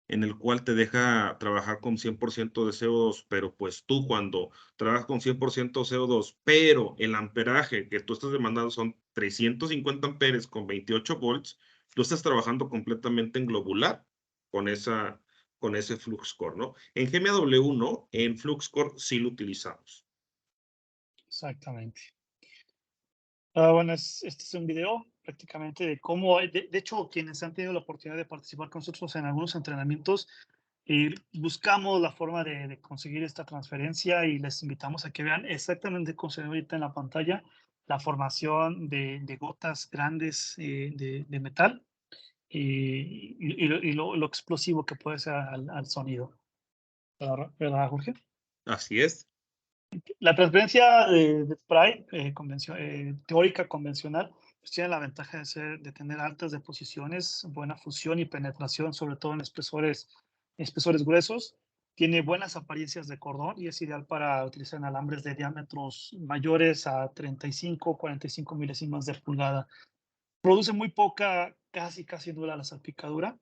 en el cual te deja trabajar con 100% de CO2, pero pues tú cuando trabajas con 100% CO2, pero el amperaje que tú estás demandando son 350 amperes con 28 volts, tú estás trabajando completamente en globular con ese FluxCore, ¿no? En GMAW no, en FluxCore sí lo utilizamos. Exactamente. Bueno, este es un video prácticamente de cómo, de hecho, quienes han tenido la oportunidad de participar con nosotros en algunos entrenamientos, buscamos la forma de conseguir esta transferencia y les invitamos a que vean exactamente como se ve ahorita en la pantalla, la formación de gotas grandes de metal y lo explosivo que puede ser al sonido. ¿Verdad, Jorge? Así es. La transferencia de spray teórica convencional pues tiene la ventaja de tener altas deposiciones, buena fusión y penetración, sobre todo en espesores gruesos. Tiene buenas apariencias de cordón y es ideal para utilizar en alambres de diámetros mayores a 35, 45 milésimas de pulgada. Produce muy poca, casi nula la salpicadura.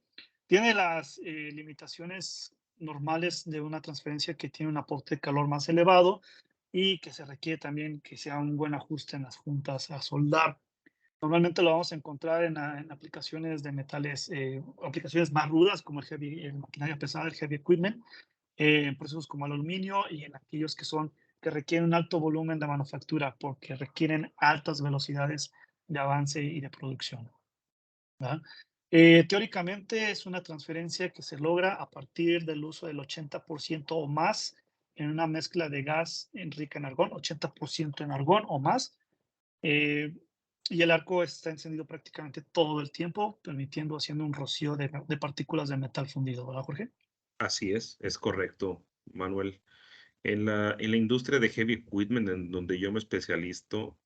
Tiene las limitaciones normales de una transferencia que tiene un aporte de calor más elevado y que se requiere también que sea un buen ajuste en las juntas a soldar. Normalmente lo vamos a encontrar en aplicaciones de metales, aplicaciones más rudas como el maquinaria pesada, el heavy equipment, en procesos como el aluminio y en aquellos que requieren un alto volumen de manufactura porque requieren altas velocidades de avance y de producción. ¿Verdad? Teóricamente es una transferencia que se logra a partir del uso del 80% o más en una mezcla de gas rica en argón, 80% en argón o más. Y el arco está encendido prácticamente todo el tiempo, permitiendo haciendo un rocío de partículas de metal fundido, ¿verdad, Jorge? Así es correcto, Manuel. En la industria de heavy equipment, en donde yo me especializo,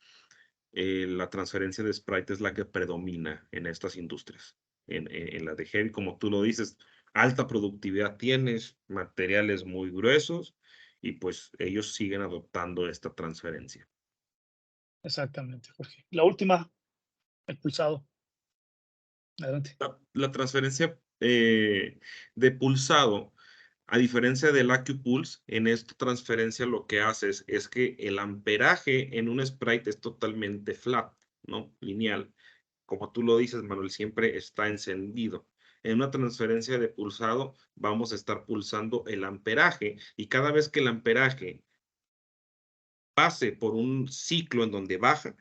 la transferencia de Sprite es la que predomina en estas industrias. En la de heavy, como tú lo dices, alta productividad tienes, materiales muy gruesos, y pues ellos siguen adoptando esta transferencia. Exactamente, Jorge. La última, el pulsado. Adelante. La transferencia de pulsado, a diferencia del AccuPulse, en esta transferencia lo que haces es que el amperaje en un sprite es totalmente flat, ¿no? Lineal. Como tú lo dices, Manuel, siempre está encendido. En una transferencia de pulsado vamos a estar pulsando el amperaje, y cada vez que el amperaje pase por un ciclo en donde baja,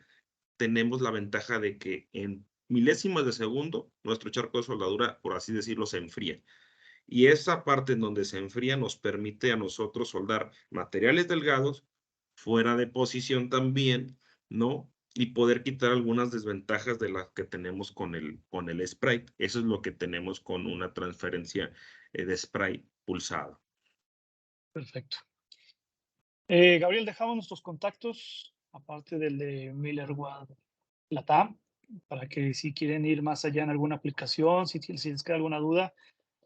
tenemos la ventaja de que en milésimas de segundo nuestro charco de soldadura, por así decirlo, se enfría. Y esa parte en donde se enfría nos permite a nosotros soldar materiales delgados, fuera de posición también, ¿no? Y poder quitar algunas desventajas de las que tenemos con el Sprite. Eso es lo que tenemos con una transferencia de Sprite pulsado. Perfecto. Gabriel, dejamos nuestros contactos, aparte del de Miller-Weld Latam, para que si quieren ir más allá en alguna aplicación, si les queda alguna duda,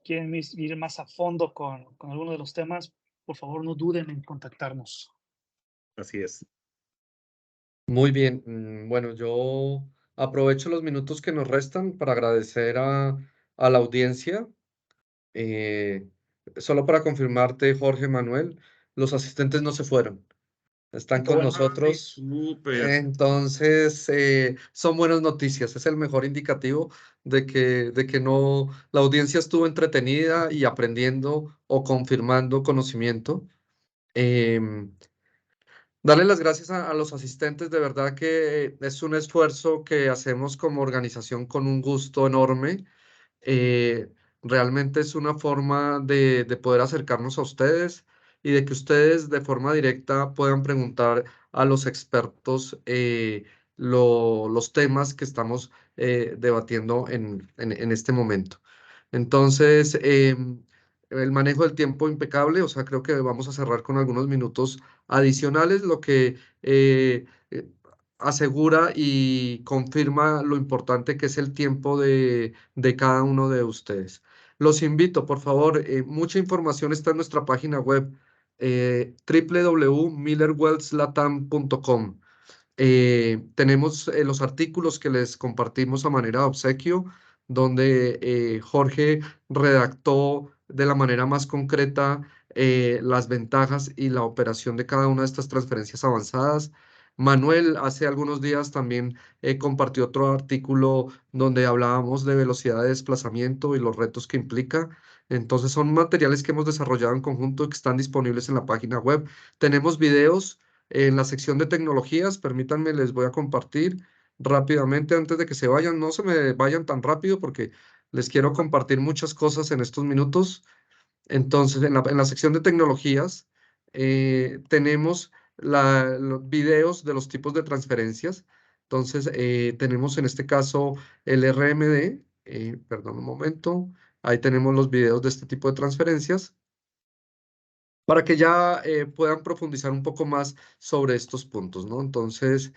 quieren ir más a fondo con alguno de los temas, por favor no duden en contactarnos. Así es. Muy bien, bueno, yo aprovecho los minutos que nos restan para agradecer a la audiencia. Eh, Solo para confirmarte, Jorge Manuel, los asistentes no se fueron, están con Bueno, Ay, nosotros. súper. Entonces, son buenas noticias. Es el mejor indicativo de que no, la audiencia estuvo entretenida y aprendiendo o confirmando conocimiento. Em, Darle las gracias a los asistentes, de verdad que es un esfuerzo que hacemos como organización con un gusto enorme. eh, Realmente es una forma de poder acercarnos a ustedes y de que ustedes de forma directa puedan preguntar a los expertos los temas que estamos debatiendo en este momento. Entonces, el manejo del tiempo impecable, o sea, creo que vamos a cerrar con algunos minutos adicionales, lo que asegura y confirma lo importante que es el tiempo de cada uno de ustedes. Los invito, por favor, mucha información está en nuestra página web www.millerweldslatam.com. Tenemos los artículos que les compartimos a manera de obsequio donde Jorge redactó de la manera más concreta las ventajas y la operación de cada una de estas transferencias avanzadas. Manuel hace algunos días también compartió otro artículo donde hablábamos de velocidad de desplazamiento y los retos que implica. Entonces son materiales que hemos desarrollado en conjunto y que están disponibles en la página web. Tenemos videos en la sección de tecnologías. Permítanme, les voy a compartir rápidamente antes de que se vayan. No se me vayan tan rápido porque les quiero compartir muchas cosas en estos minutos. Entonces, en la sección de tecnologías tenemos los videos de los tipos de transferencias. Entonces, tenemos en este caso el RMD. Perdón un momento. Ahí tenemos los videos de este tipo de transferencias para que ya puedan profundizar un poco más sobre estos puntos, ¿no? Entonces,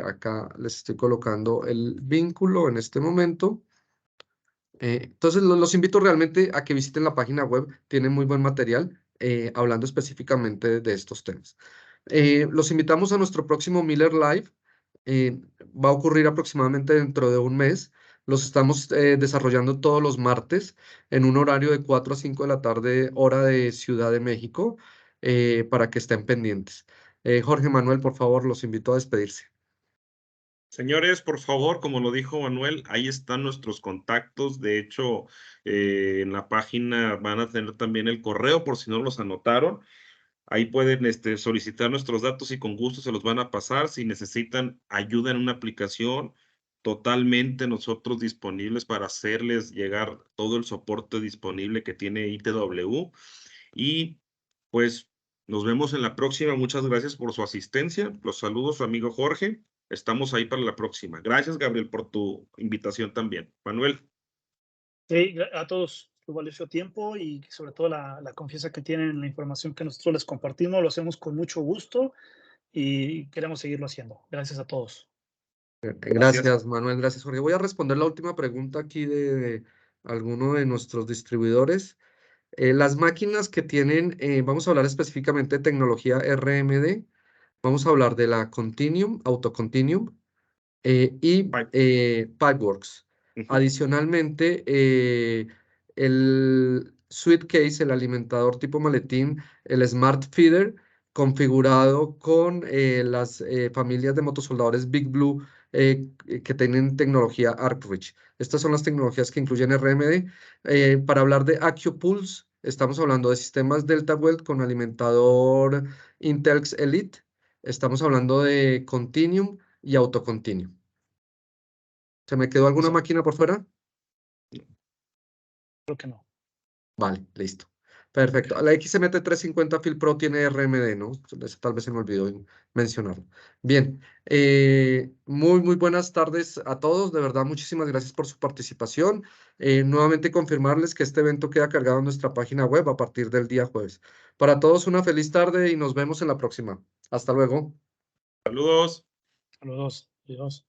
acá les estoy colocando el vínculo en este momento. Entonces, los invito realmente a que visiten la página web, tienen muy buen material hablando específicamente de estos temas. Los invitamos a nuestro próximo Miller Live. Va a ocurrir aproximadamente dentro de un mes. Los estamos desarrollando todos los martes en un horario de 4 a 5 de la tarde, hora de Ciudad de México, para que estén pendientes. Jorge Manuel, por favor, los invito a despedirse. Señores, por favor, como lo dijo Manuel, ahí están nuestros contactos. De hecho, en la página van a tener también el correo por si no los anotaron. Ahí pueden solicitar nuestros datos y con gusto se los van a pasar. Si necesitan ayuda en una aplicación, totalmente nosotros disponibles para hacerles llegar todo el soporte disponible que tiene ITW. Y pues nos vemos en la próxima. Muchas gracias por su asistencia. Los saludo su amigo Jorge. Estamos ahí para la próxima. Gracias, Gabriel, por tu invitación también. Manuel. Sí, a todos su valioso tiempo y sobre todo la confianza que tienen en la información que nosotros les compartimos. Lo hacemos con mucho gusto y queremos seguirlo haciendo. Gracias a todos. Gracias, Manuel. Gracias, Jorge. Voy a responder la última pregunta aquí de alguno de nuestros distribuidores. Las máquinas que tienen, vamos a hablar específicamente de tecnología RMD, vamos a hablar de la Continuum, AutoContinuum y Pipeworks. Adicionalmente, el Suitcase, el alimentador tipo maletín, el Smart Feeder, configurado con las familias de motosoldadores Big Blue que tienen tecnología ArcRich. Estas son las tecnologías que incluyen RMD. Para hablar de AccuPulse, estamos hablando de sistemas DeltaWeld con alimentador Intelx Elite. Estamos hablando de Continuum y AutoContinuum. ¿Se me quedó alguna máquina por fuera? Creo que no. Vale, listo. Perfecto. La XMT350 Field Pro tiene RMD, ¿no? Tal vez se me olvidó mencionarlo. Bien, muy buenas tardes a todos. De verdad, muchísimas gracias por su participación. Nuevamente confirmarles que este evento queda cargado en nuestra página web a partir del día jueves. Para todos, una feliz tarde y nos vemos en la próxima. Hasta luego. Saludos. Saludos. Adiós.